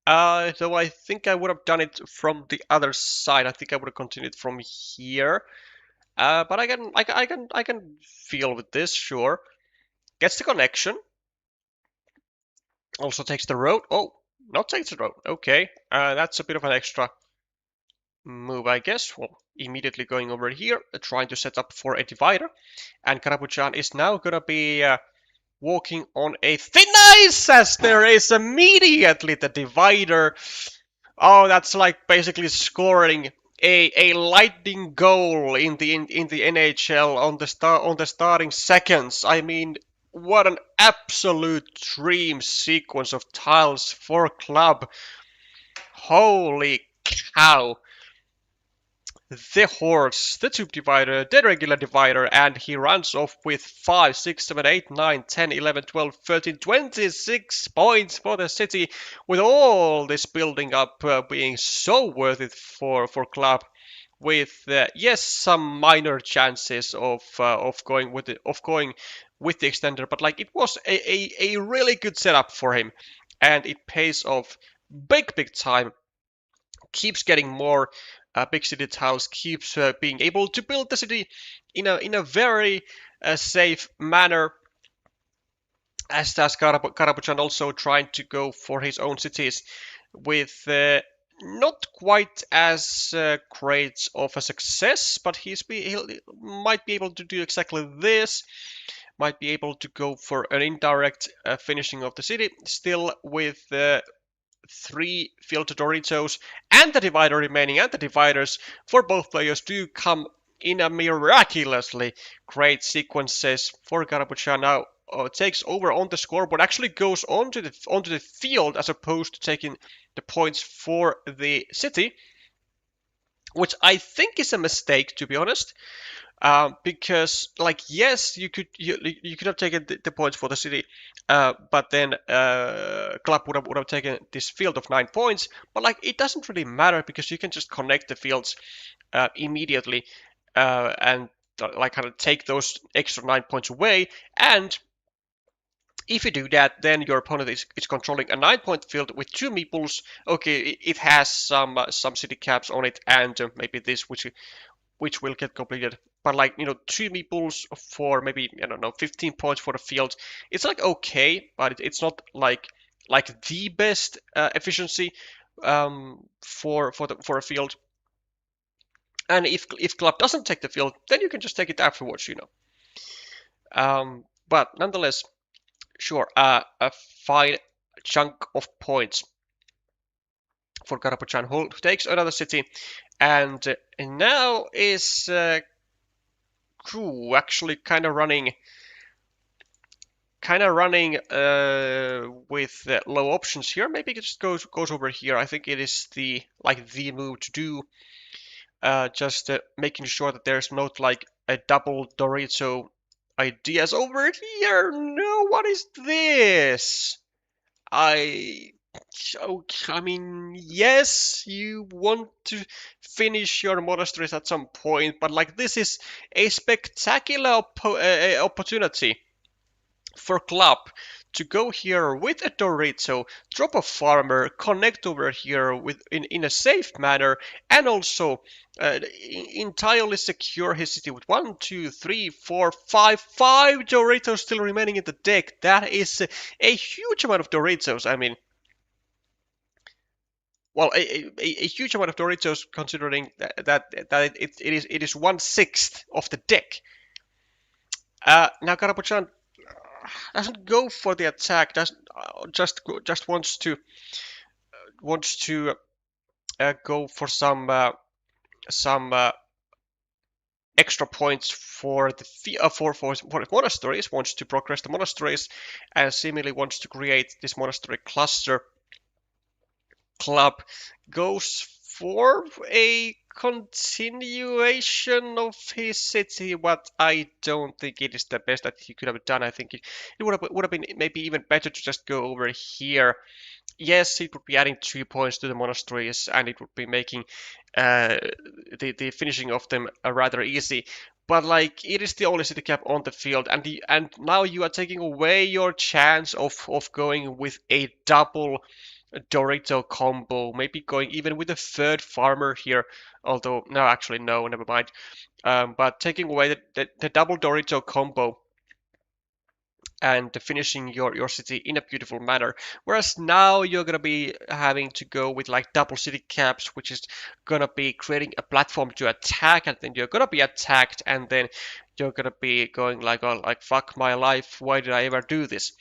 Though I think I would have done it from the other side. I think I would have continued from here. But I can feel with this, sure. Gets the connection. Also takes the road. Oh, not takes the road. Okay, that's a bit of an extra move, I guess. Well, immediately going over here, trying to set up for a divider. And Karaboudjan is now going to be walking on a thin ice as there is immediately the divider. Oh, that's like basically scoring a lightning goal in the NHL on the starting seconds. I mean, what an absolute dream sequence of tiles for Club. Holy cow. The horse, the tube divider, the regular divider, and he runs off with 5, 6, 7, 8, 9, 10, 11, 12, 13, 26 points for the city, with all this building up being so worth it for Club, with yes, some minor chances of going with the extender, but like it was a really good setup for him, and it pays off big time. Keeps getting more big city tiles, keeps being able to build the city in a very safe manner. As does Karaboudjan, also trying to go for his own cities with not quite as great of a success, but he might be able to do exactly this. Might be able to go for an indirect finishing of the city, still with 3 filter Doritos and the divider remaining, and the dividers for both players do come in a miraculously great sequences for Karaboudjan. Now takes over on the scoreboard, actually goes onto the field as opposed to taking the points for the city, which I think is a mistake, to be honest. Because like yes, you could have taken the points for the city, but then Club would have taken this field of 9 points. But like it doesn't really matter because you can just connect the fields immediately and like kind of take those extra 9 points away. And if you do that, then your opponent is controlling a 9-point field with 2 meeples. Okay, it has some city caps on it, and maybe this which will get completed. But like 2 meeples for maybe, I don't know, 15 points for the field. It's like okay, but it's not like the best efficiency for a field. And if Club doesn't take the field, then you can just take it afterwards, But nonetheless, sure, a fine chunk of points for Karaboudjan, who takes another city, and now is actually kind of running with low options here. Maybe it just goes over here. I think it is the move to do. Just making sure that there's not like a double Dorito ideas over here. No, what is this? I mean, yes, you want to finish your monasteries at some point, but like this is a spectacular opportunity for Club to go here with a Dorito, drop a farmer, connect over here in a safe manner, and also entirely secure his city with 1, 2, 3, 4, 5 Doritos still remaining in the deck. That is a huge amount of Doritos. I mean, well, a huge amount of Doritos considering that it is 1/6 of the deck. Now Karaboudjan doesn't go for the attack. Doesn't just wants to go for some extra points for the for monasteries. Wants to progress the monasteries, and seemingly wants to create this monastery cluster. Club goes for a continuation of his city, but I don't think it is the best that he could have done. I think it would have been maybe even better to just go over here. Yes, it would be adding 3 points to the monasteries, and it would be making the finishing of them rather easy. But like, it is the only city cap on the field, and now you are taking away your chance of going with a double Dorito combo, maybe going even with a third farmer here. Although, no, actually, no, never mind. But taking away the double Dorito combo and finishing your city in a beautiful manner. Whereas now you're gonna be having to go with like double city caps, which is gonna be creating a platform to attack, and then you're gonna be attacked, and then you're gonna be going like, oh, like fuck my life, why did I ever do this?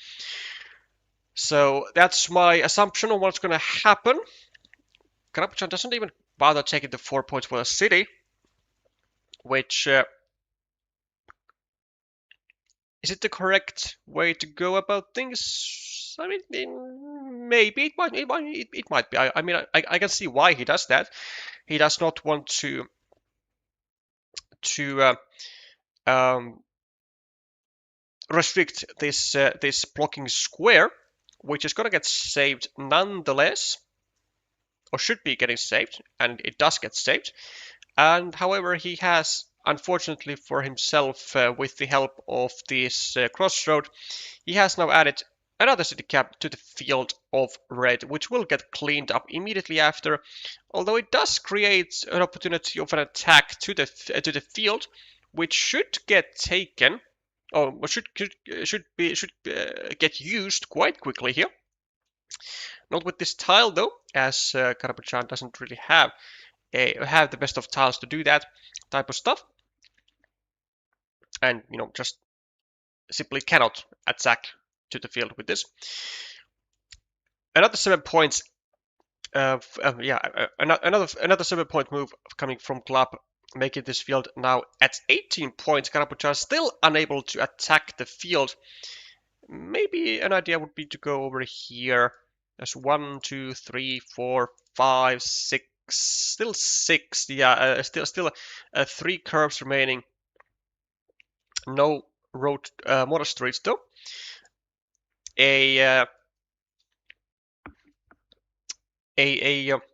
So that's my assumption on what's gonna happen. Karaboudjan doesn't even bother taking the 4 points for the city, which is it the correct way to go about things? I mean, maybe it might be. I mean, I can see why he does that. He does not want to restrict this blocking square, which is gonna get saved nonetheless, or should be getting saved, and it does get saved. And however, he has, unfortunately for himself, with the help of this crossroad, he has now added another city cap to the field of red, which will get cleaned up immediately after. Although it does create an opportunity of an attack to the field, which should get taken, or should get used quite quickly here. Not with this tile though, as Karaboudjan doesn't really have the best of tiles to do that type of stuff, and just simply cannot attack to the field with this. Another 7 points. Another 7-point move coming from Club, making this field now at 18 points. Karaboudjan still unable to attack the field. Maybe an idea would be to go over here. There's 1, 2, 3, 4, 5, 6. Still 6. Yeah, still 3 curves remaining. No road monasteries though.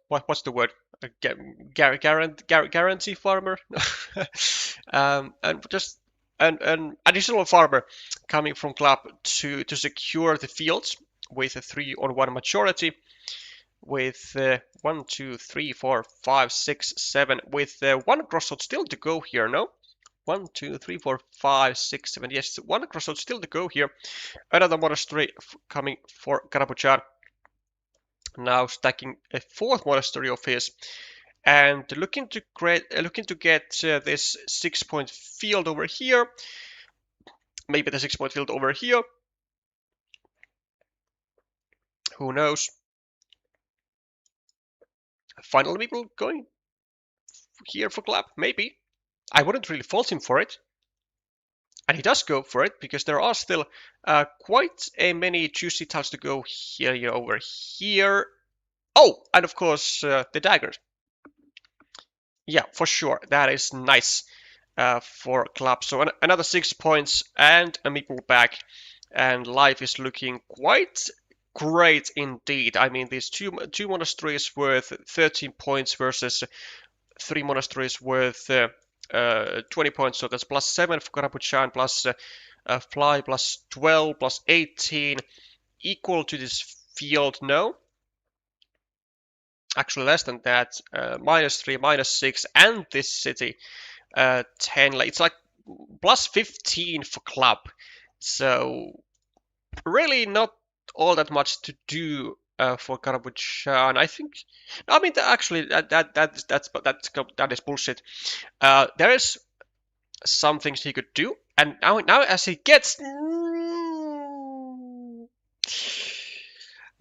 What's the word? Guarantee farmer, and just an additional farmer coming from Club to secure the fields with a 3-on-1 majority. With 1, 2, 3, 4, 5, 6, 7, with 1 crossroad still to go here. No, 1, 2, 3, 4, 5, 6, 7. Yes, 1 crossroad still to go here. Another monastery coming for Karaboudjan. Now stacking a 4th monastery of his, and looking to get this 6-point field over here. Maybe the 6-point field over here. Who knows? Finally, people going here for Club. Maybe. I wouldn't really fault him for it. And he does go for it, because there are still quite many juicy tiles to go here, over here. Oh, and of course, the daggers. Yeah, for sure. That is nice for Club. So another 6 points and a meeple back. And life is looking quite great indeed. I mean, these two monasteries worth 13 points versus 3 monasteries worth 20 points. So that's +7 for Karaboudjan, plus Fly, plus 12, plus 18. equal to this field? No. Actually less than that. -3, -6, and this city 10. Like, it's like +15 for club. So really not all that much to do for Karaboudjan. I think. I mean, actually, that is bullshit. There is some things he could do, and now as he gets.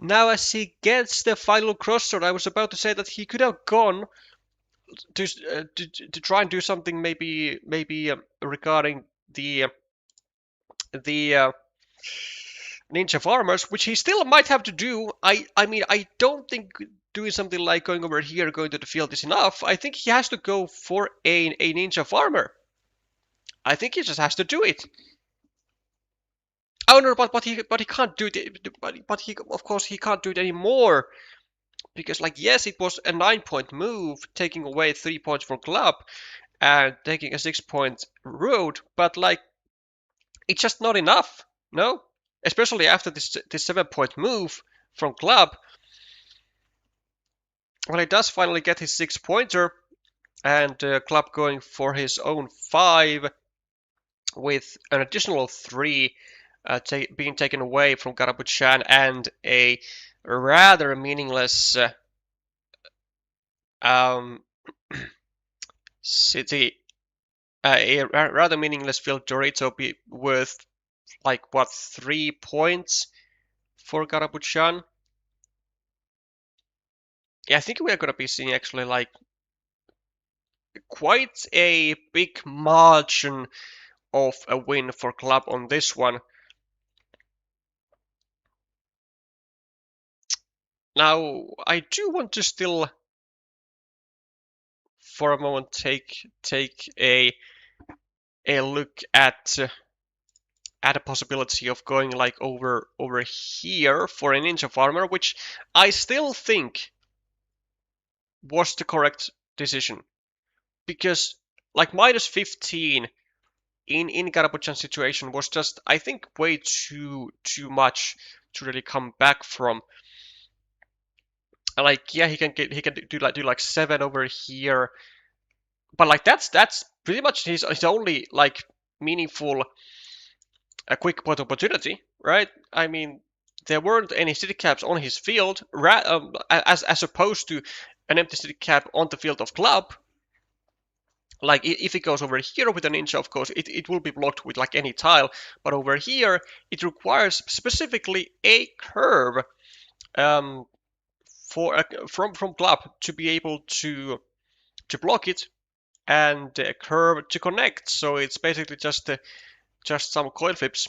Now, as he gets the final crossroad, I was about to say that he could have gone to try and do something maybe regarding the ninja farmers, which he still might have to do. I mean, I don't think doing something like going over here, going to the field is enough. I think he has to go for a ninja farmer. I think he just has to do it. Oh no, but he can't do it. But he, of course he can't do it anymore, because, like, yes, it was a 9-point move, taking away 3 points from club and taking a 6-point road, but, like, it's just not enough. No, especially after this 7-point move from club. Well, he does finally get his 6-pointer, and club going for his own 5 with an additional 3 being taken away from Karaboudjan, and a rather meaningless city, a rather meaningless field Dorito be worth, like, what, 3 points for Karaboudjan? Yeah, I think we are gonna be seeing actually, like, quite a big margin of a win for club on this one. Now, I do want to still, for a moment, take a look at a possibility of going, like, over here for a ninja farmer, which I still think was the correct decision, because, like, -15 in Karaboudjan's situation was just, I think, way too much to really come back from. Like, yeah, he can do like 7 over here, but, like, that's pretty much his only, like, meaningful a quick point opportunity, right? I mean, there weren't any city caps on his field, as opposed to an empty city cap on the field of club. Like, if it goes over here with a ninja, of course, it will be blocked with, like, any tile. But over here, it requires specifically a curve from club to be able to block it, and a curve to connect. So it's basically just some coin flips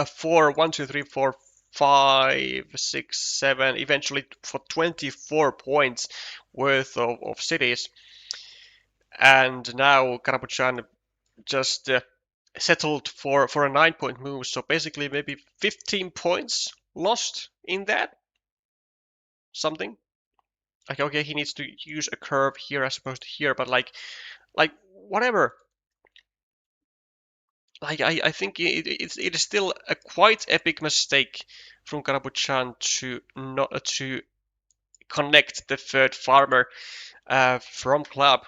for 1, 2, 3, 4, 5, 6, 7, eventually for 24 points worth of cities. And now Karaboudjan just settled for a 9-point move, so basically maybe 15 points lost in that. Something. Like, okay, he needs to use a curve here as opposed to here, but, like whatever. Like, I think it is still a quite epic mistake from Karaboudjan to not to connect the third farmer from club.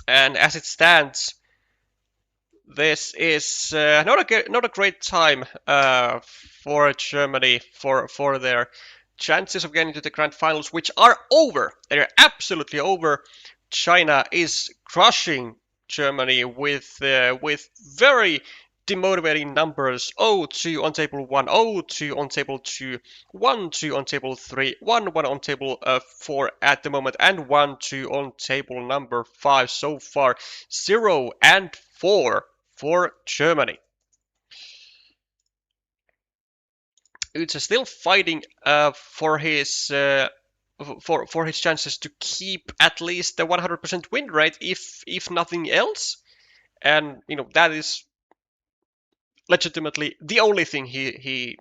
And as it stands, this is not a great time for Germany for their chances of getting to the grand finals, which are over. They're absolutely over. China is crushing Germany with very demotivating numbers: 0-2 on table 1, 0-2 on table 2, 1-2 on table 3, 1-1 on table 4 at the moment, and 1-2 on table number 5 so far. 0-4 for Germany. It's still fighting for his chances to keep at least the 100% win rate, if nothing else. And, that is legitimately the only thing he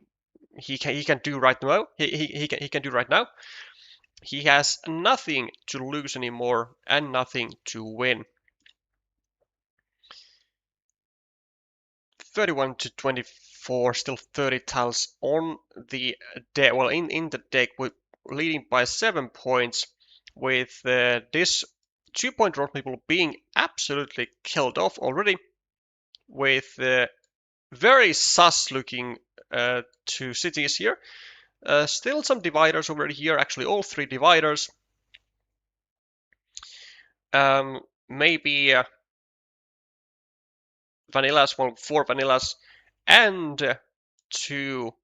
can do right now. He can do right now. He has nothing to lose anymore and nothing to win. 31-25 for still 30 tiles on the deck. Well, in the deck, with leading by 7 points, with this 2-point road people being absolutely killed off already, with very sus looking two cities here. Still some dividers over here, actually all 3 dividers. Maybe vanillas, well, 4 vanillas, and 2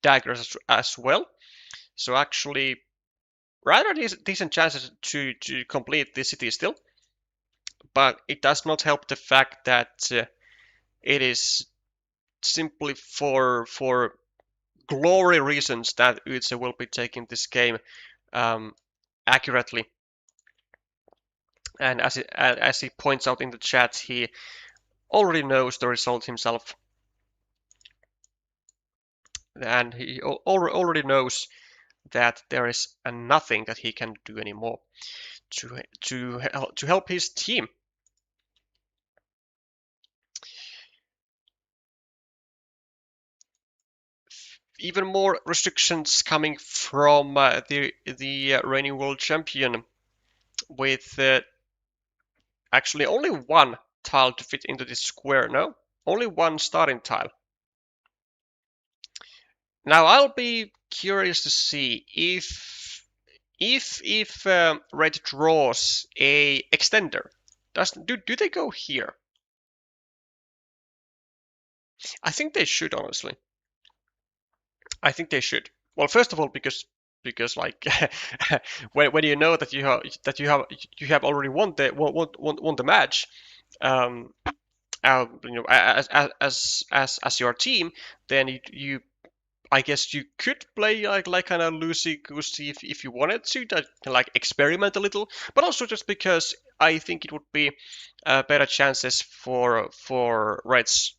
daggers as well. So actually, rather decent chances to complete this city still. But it does not help the fact that it is simply for glory reasons that yze will be taking this game accurately. And as he points out in the chat, he already knows the result himself. And he already knows that there is nothing that he can do anymore to help his team. Even more restrictions coming from the reigning world champion, with actually only 1 tile to fit into this square. No, only 1 starting tile. Now I'll be curious to see if red draws a extender. Do they go here? I think they should, honestly. I think they should. Well, first of all, because like when you know that you have already won the match, you know, as your team, then you I guess you could play like kind of loosey goosey if you wanted to like experiment a little, but also just because I think it would be better chances for Reds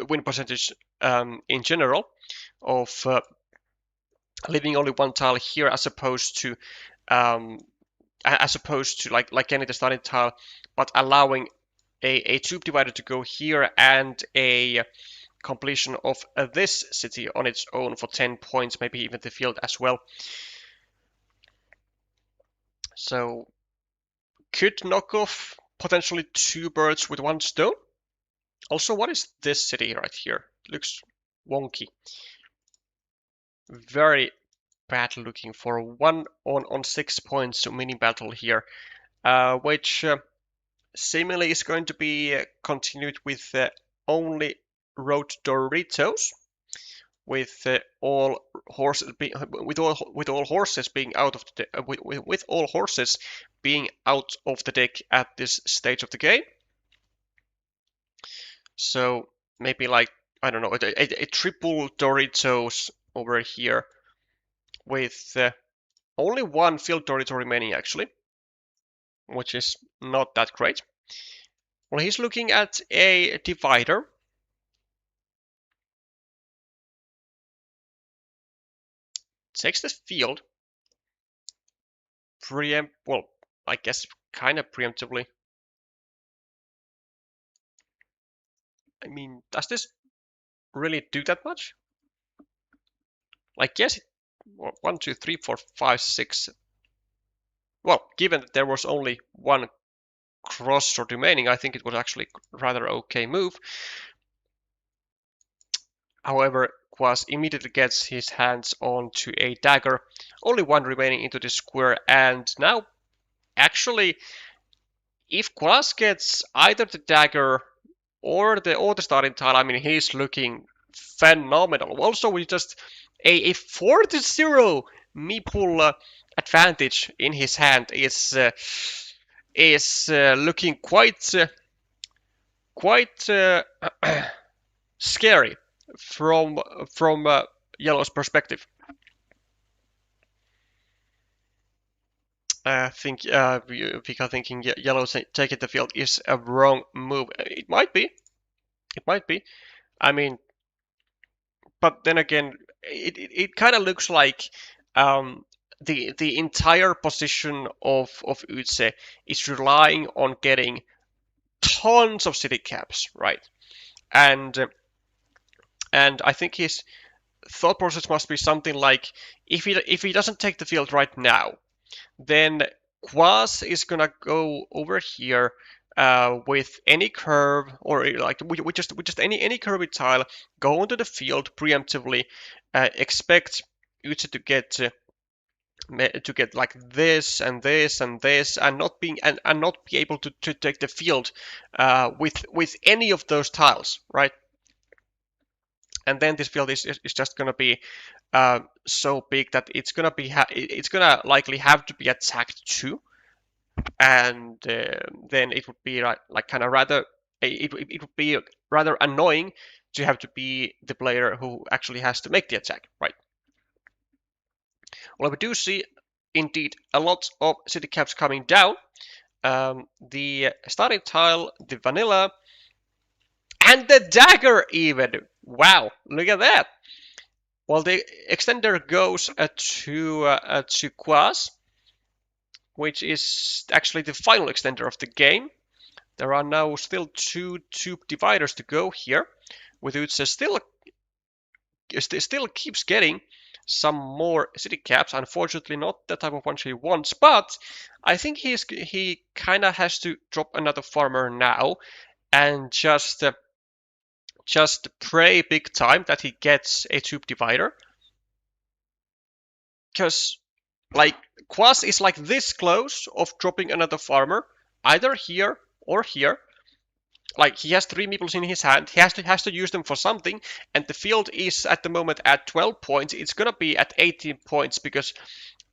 win percentage in general of leaving only 1 tile here as opposed to like getting the starting tile, but allowing a tube divider to go here and a completion of this city on its own for 10 points, maybe even the field as well. So could knock off potentially 2 birds with 1 stone. Also, what is this city right here? Looks wonky. Very bad looking for 1 on 6 points mini battle here, which seemingly is going to be continued with only road Doritos, with all horses being with all horses being out of the with all horses being out of the deck at this stage of the game. So maybe like, I don't know, a triple Doritos over here with only 1 field Dorito remaining actually, which is not that great. Well, he's looking at a divider. Takes the field. Well, I guess kind of preemptively. I mean, does this really do that much? Like, yes, 1, 2, 3, 4, 5, 6. Well, given that there was only 1 crossroad remaining, I think it was actually a rather okay move. However, Quas immediately gets his hands onto a dagger, only 1 remaining into the square, and now actually, if Quas gets either the dagger or the starting tile, I mean, he's looking phenomenal. Also, with just a 4-0 meeple advantage in his hand is looking quite scary from Yellow's perspective. I think Vika thinking Yellow taking the field is a wrong move. It might be. It might be. I mean, but then again, it kind of looks like the entire position of yze is relying on getting tons of city caps, right? And And I think his thought process must be something like, if he doesn't take the field right now, then Quas is gonna go over here with any curve, or like we just any curvy tile, go onto the field preemptively, expect Uche to get like this and this and this, and not being and not be able to take the field with any of those tiles, right? And then this field is just gonna be so big that it's gonna be it's gonna likely have to be attacked too, and then it would be like kind of rather it would be rather annoying to have to be the player who actually has to make the attack, right? Well, we do see indeed a lot of city caps coming down. The starting tile, the vanilla, and the dagger even. Wow, look at that. Well, the extender goes to Quas, which is actually the final extender of the game. There are now still two tube dividers to go here, with Utse still keeps getting some more city caps. Unfortunately, not the type of ones he wants, but I think he kind of has to drop another farmer now and just pray big time that he gets a tube divider, because like Quas is like this close of dropping another farmer, either here or here. Like he has 3 meeples in his hand, he has to use them for something, and the field is at the moment at 12 points. It's gonna be at 18 points because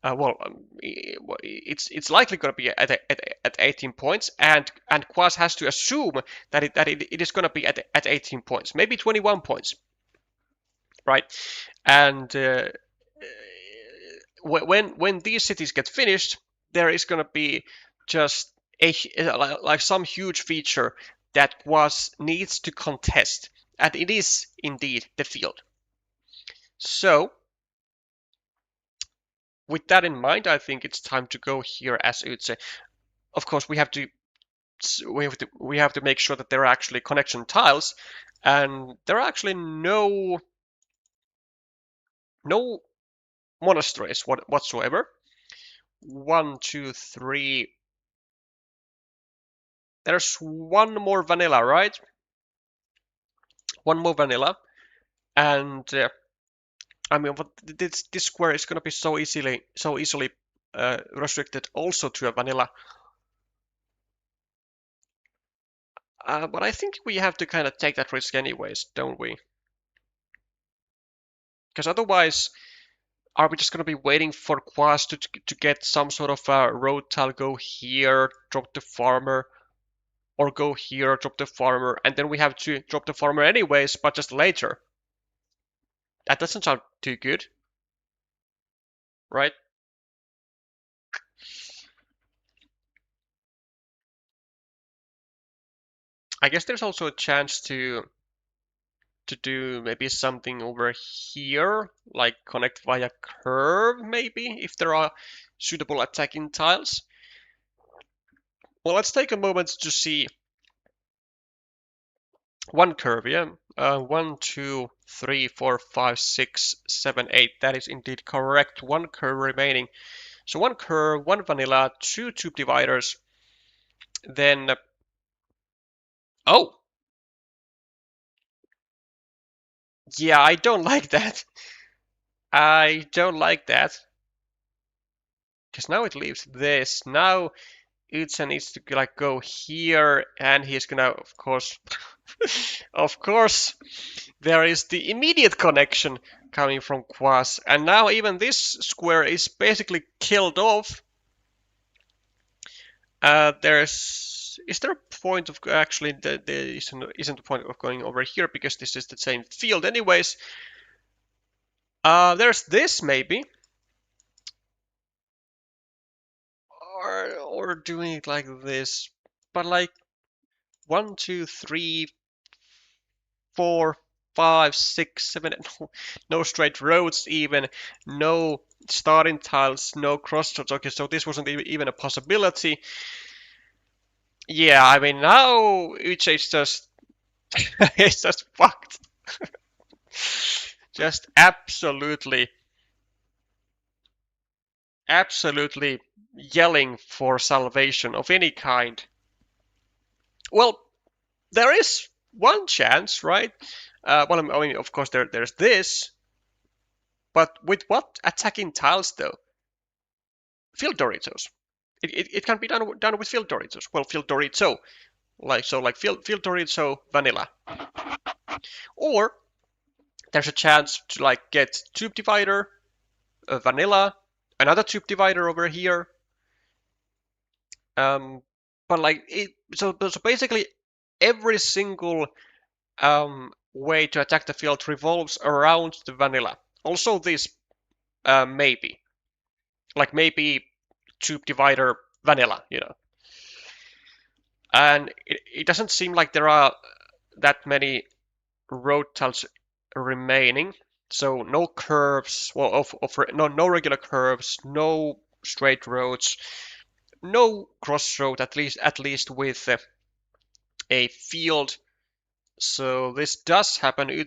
it's likely going to be at 18 points, and Quas has to assume that it is going to be at 18 points, maybe 21 points, right? And when these cities get finished, there is going to be just a like some huge feature that Quas needs to contest, and it is indeed the field. So with that in mind, I think it's time to go here as Utse. Of course, we have to make sure that there are actually connection tiles, and there are actually no monasteries whatsoever. 1, 2, 3. There's one more vanilla, right? One more vanilla, and I mean, this square is going to be so easily restricted also to a vanilla. But I think we have to kind of take that risk anyways, don't we? Because otherwise, are we just going to be waiting for Quas to get some sort of road tile, go here, drop the farmer, or go here, drop the farmer, and then we have to drop the farmer anyways, but just later? That doesn't sound too good, right? I guess there's also a chance to do maybe something over here, like connect via curve, maybe, if there are suitable attacking tiles. Well, let's take a moment to see one curve, yeah. 1, 2, 3, 4, 5, 6, 7, 8. That is indeed correct. One curve remaining. So one curve, one vanilla, two tube dividers. Then, oh, yeah, I don't like that. I don't like that. Because now it leaves this. Now Utsa needs to like go here, and he's gonna, of course, of course, there is the immediate connection coming from Quas, and now even this square is basically killed off. Is there a point of actually there isn't a point of going over here because this is the same field anyways. There's this maybe, or doing it like this, but like 1, 2, 3, 4, 5, 6, 7. No straight roads even, no starting tiles, no crossroads. Okay, so this wasn't even a possibility. Yeah, I mean now Uche is just it's just fucked. Just absolutely yelling for salvation of any kind. Well, there is one chance, right? Well, I mean, of course, there's this, but with what attacking tiles though? Field Doritos. It can be done with field Doritos. Well, field Dorito, like field Dorito vanilla, or there's a chance to like get tube divider, vanilla, another tube divider over here. But like so basically every single way to attack the field revolves around the vanilla. Also this maybe maybe tube divider vanilla, and it doesn't seem like there are that many road tiles remaining. So no curves, well, no regular curves, no straight roads, no crossroad, at least with a field. So this does happen. I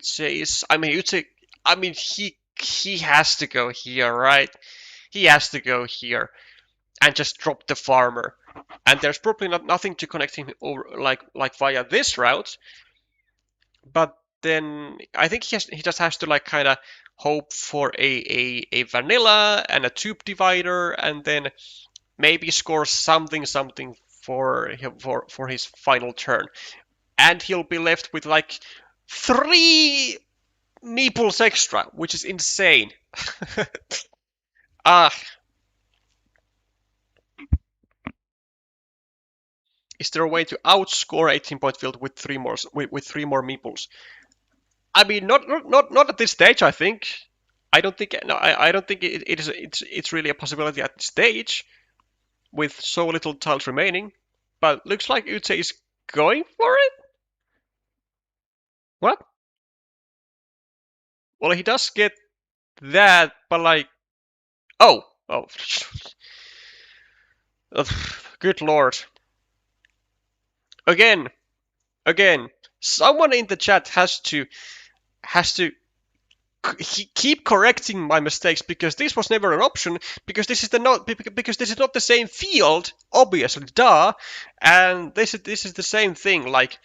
mean, he has to go here, right? He has to go here and just drop the farmer. And there's probably nothing to connect him over like via this route. But then I think he just has to like kind of hope for a vanilla and a tube divider, and then maybe score something for his final turn, and he'll be left with like 3 meeples extra, which is insane. Ah, is there a way to outscore 18-point field with three more meeples? I mean, not at this stage. I think. I don't think. No, I don't think it is. It's really a possibility at this stage, with so little tiles remaining. But looks like Utse is going for it. What? Well, he does get that, but like, oh, good lord. Again, someone in the chat has to keep correcting my mistakes, because this was never an option, because this is not the same field, obviously, duh, and this is the same thing. Like,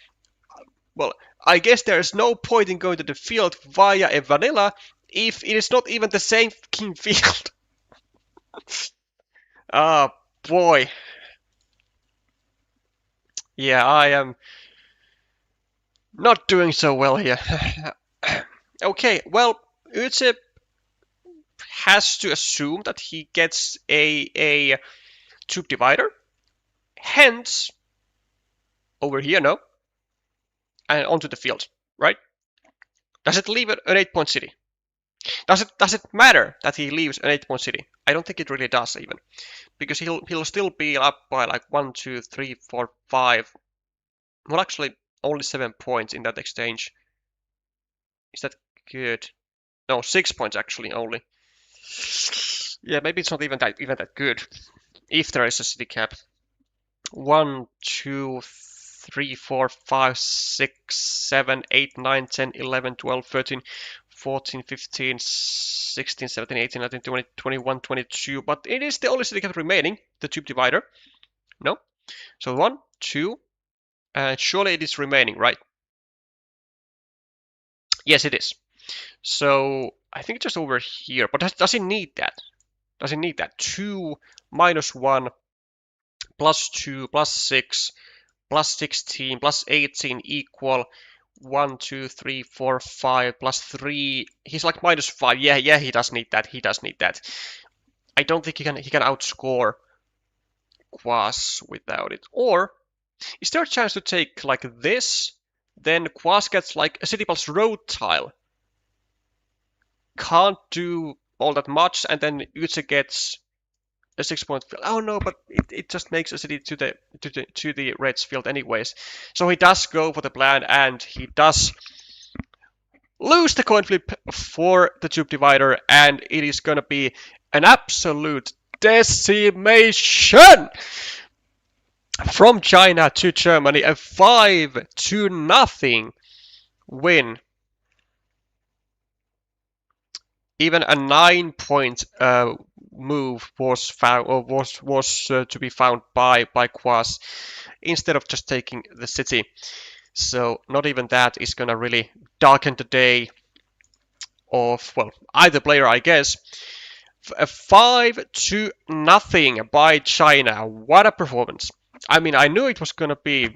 well, I guess there is no point in going to the field via a vanilla if it is not even the same fucking field. Ah, boy. Yeah, I am not doing so well here. Okay, well, Utse has to assume that he gets a tube divider. Hence, over here, no? And onto the field, right? Does it leave an 8-point city? Does it matter that he leaves an 8-point city? I don't think it really does, even, because he'll still be up by like 1, 2, 3, 4, 5. Well, actually, only 7 points in that exchange. Is that good? No, 6 points actually only. Yeah, maybe it's not even that good. If there is a city cap. 1, 2, 3, 4, 5, 6, 7, 8, 9, 10, 11, 12, 13, 14, 15, 16, 17, 18, 19, 20, 21, 22. But it is the only city cap remaining, the tube divider. No? So 1, 2, and surely it is remaining, right? Yes, it is. So I think just over here. But does it need that? Does it need that? 2, -1, +2, +6, +16, +18 equal 1, 2, 3, 4, 5, +3. He's like -5. Yeah, he does need that. He does need that. I don't think he can outscore Quas without it. Or is there a chance to take like this? Then Quas gets like a City Pulse road tile. Can't do all that much, and then Utse gets a 6-point field. Oh no, but it just makes a city to the Reds field anyways. So he does go for the plan, and he does lose the coin flip for the tube divider, and it is gonna be an absolute decimation from China to Germany. A 5-0 win. even a 9-point move was found, or was to be found by Quas instead of just taking the city. So not even that is gonna really darken the day of, well, either player, I guess. 5-0 by China. What a performance! I mean, I knew it was gonna be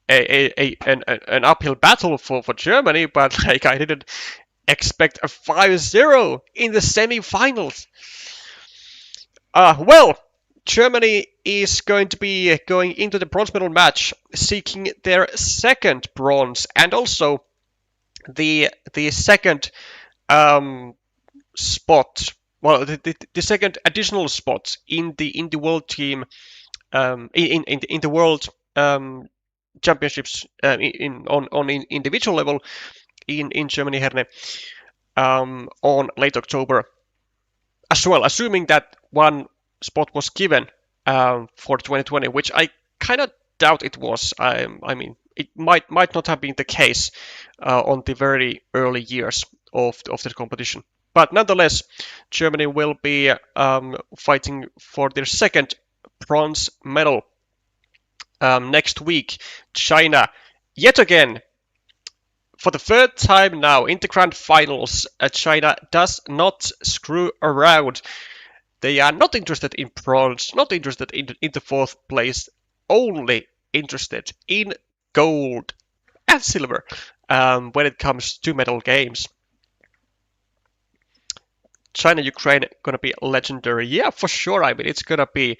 an uphill battle for Germany, but like I didn't expect a 5-0 in the semi-finals. Well, Germany is going to be going into the bronze medal match seeking their second bronze and also the second spot. Well, the second additional spot in the world team in the world championships on individual level in Germany Herne on late October as well, assuming that one spot was given for 2020, which I kind of doubt it was. I mean, it might not have been the case on the very early years of the competition. But nonetheless, Germany will be fighting for their second bronze medal next week. China, yet again, for the third time now in the grand finals, China does not screw around. They are not interested in bronze, not interested in the fourth place, only interested in gold and silver when it comes to medal games. China, Ukraine gonna be legendary. Yeah, for sure. I mean, it's gonna be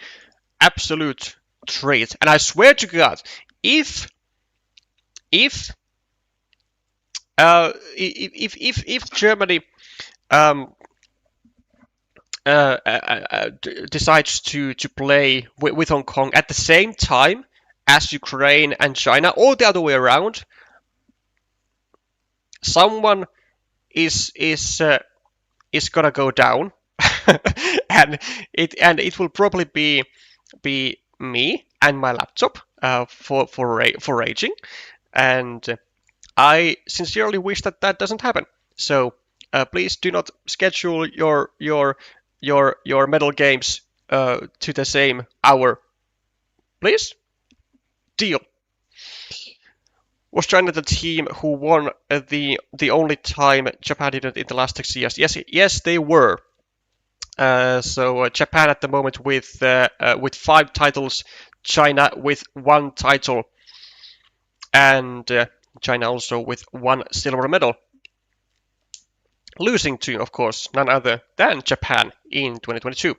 absolute treat. And I swear to God, if Germany decides to play with Hong Kong at the same time as Ukraine and China, or the other way around, someone is gonna go down, and it will probably be me and my laptop for raging, and I sincerely wish that doesn't happen. So please do not schedule your medal games to the same hour, please. Deal. Was China the team who won the only time Japan didn't in the last 6 years? Yes, they were. So Japan at the moment with 5 titles, China with 1 title, and China also with 1 silver medal. Losing to, of course, none other than Japan in 2022.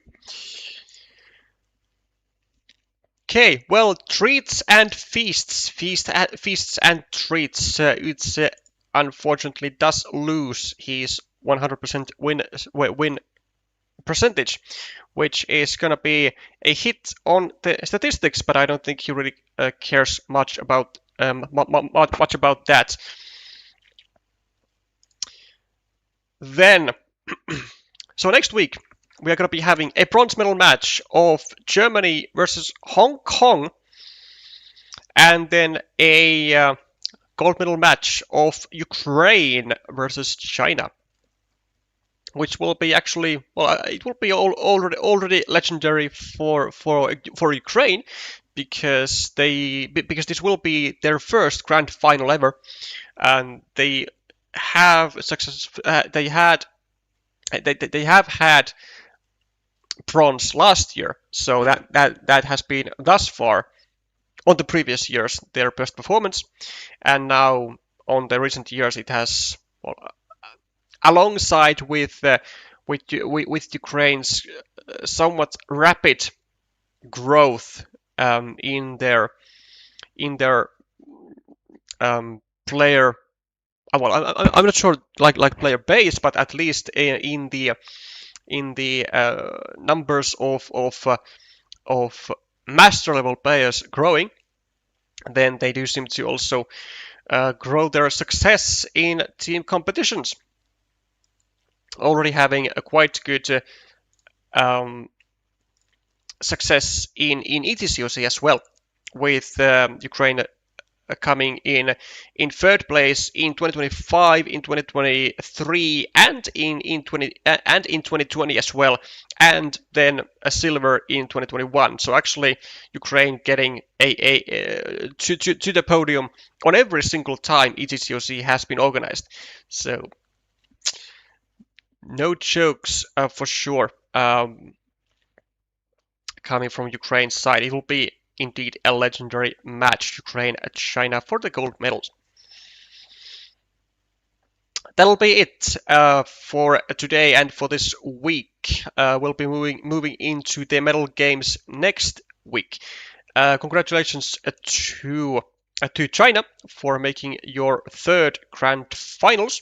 Okay, well, treats and feasts. Feasts and treats. Yze unfortunately does lose his 100% win percentage, which is going to be a hit on the statistics, but I don't think he really cares much about that. Then, so next week we are going to be having a bronze medal match of Germany versus Hong Kong, and then a gold medal match of Ukraine versus China, which will be actually, well, it will be already legendary for Ukraine because this will be their first grand final ever, and they have they have had bronze last year, so that has been thus far on the previous years their best performance, and now on the recent years it has, well, alongside with Ukraine's somewhat rapid growth in their player. Well, I'm not sure like player base, but at least in the numbers of master level players growing, then they do seem to also grow their success in team competitions. Already having a quite good success in ETCOC as well, with Ukraine coming in third place in 2025, in 2023, and in 2020 as well, and then a silver in 2021. So actually, Ukraine getting to the podium on every single time WTCOC has been organized. So no jokes for sure. Coming from Ukraine's side, it will be indeed a legendary match, Ukraine and China for the gold medals. That'll be it for today and for this week. We'll be moving into the medal games next week. Congratulations to China for making your third grand finals.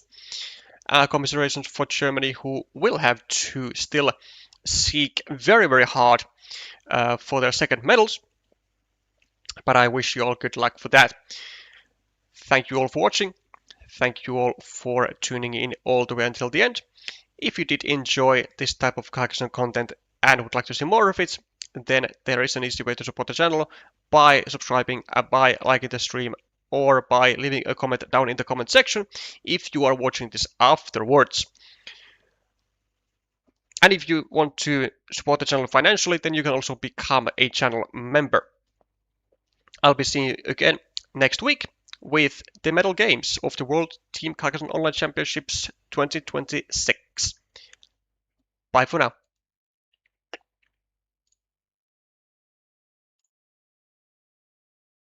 Commiserations for Germany, who will have to still seek very, very hard for their second medals. But I wish you all good luck for that. Thank you all for watching. Thank you all for tuning in all the way until the end. If you did enjoy this type of Carcassonne content and would like to see more of it, then there is an easy way to support the channel by subscribing, by liking the stream, or by leaving a comment down in the comment section if you are watching this afterwards. And if you want to support the channel financially, then you can also become a channel member. I'll be seeing you again next week with the medal games of the World Team Carcassonne Online Championships 2026. Bye for now.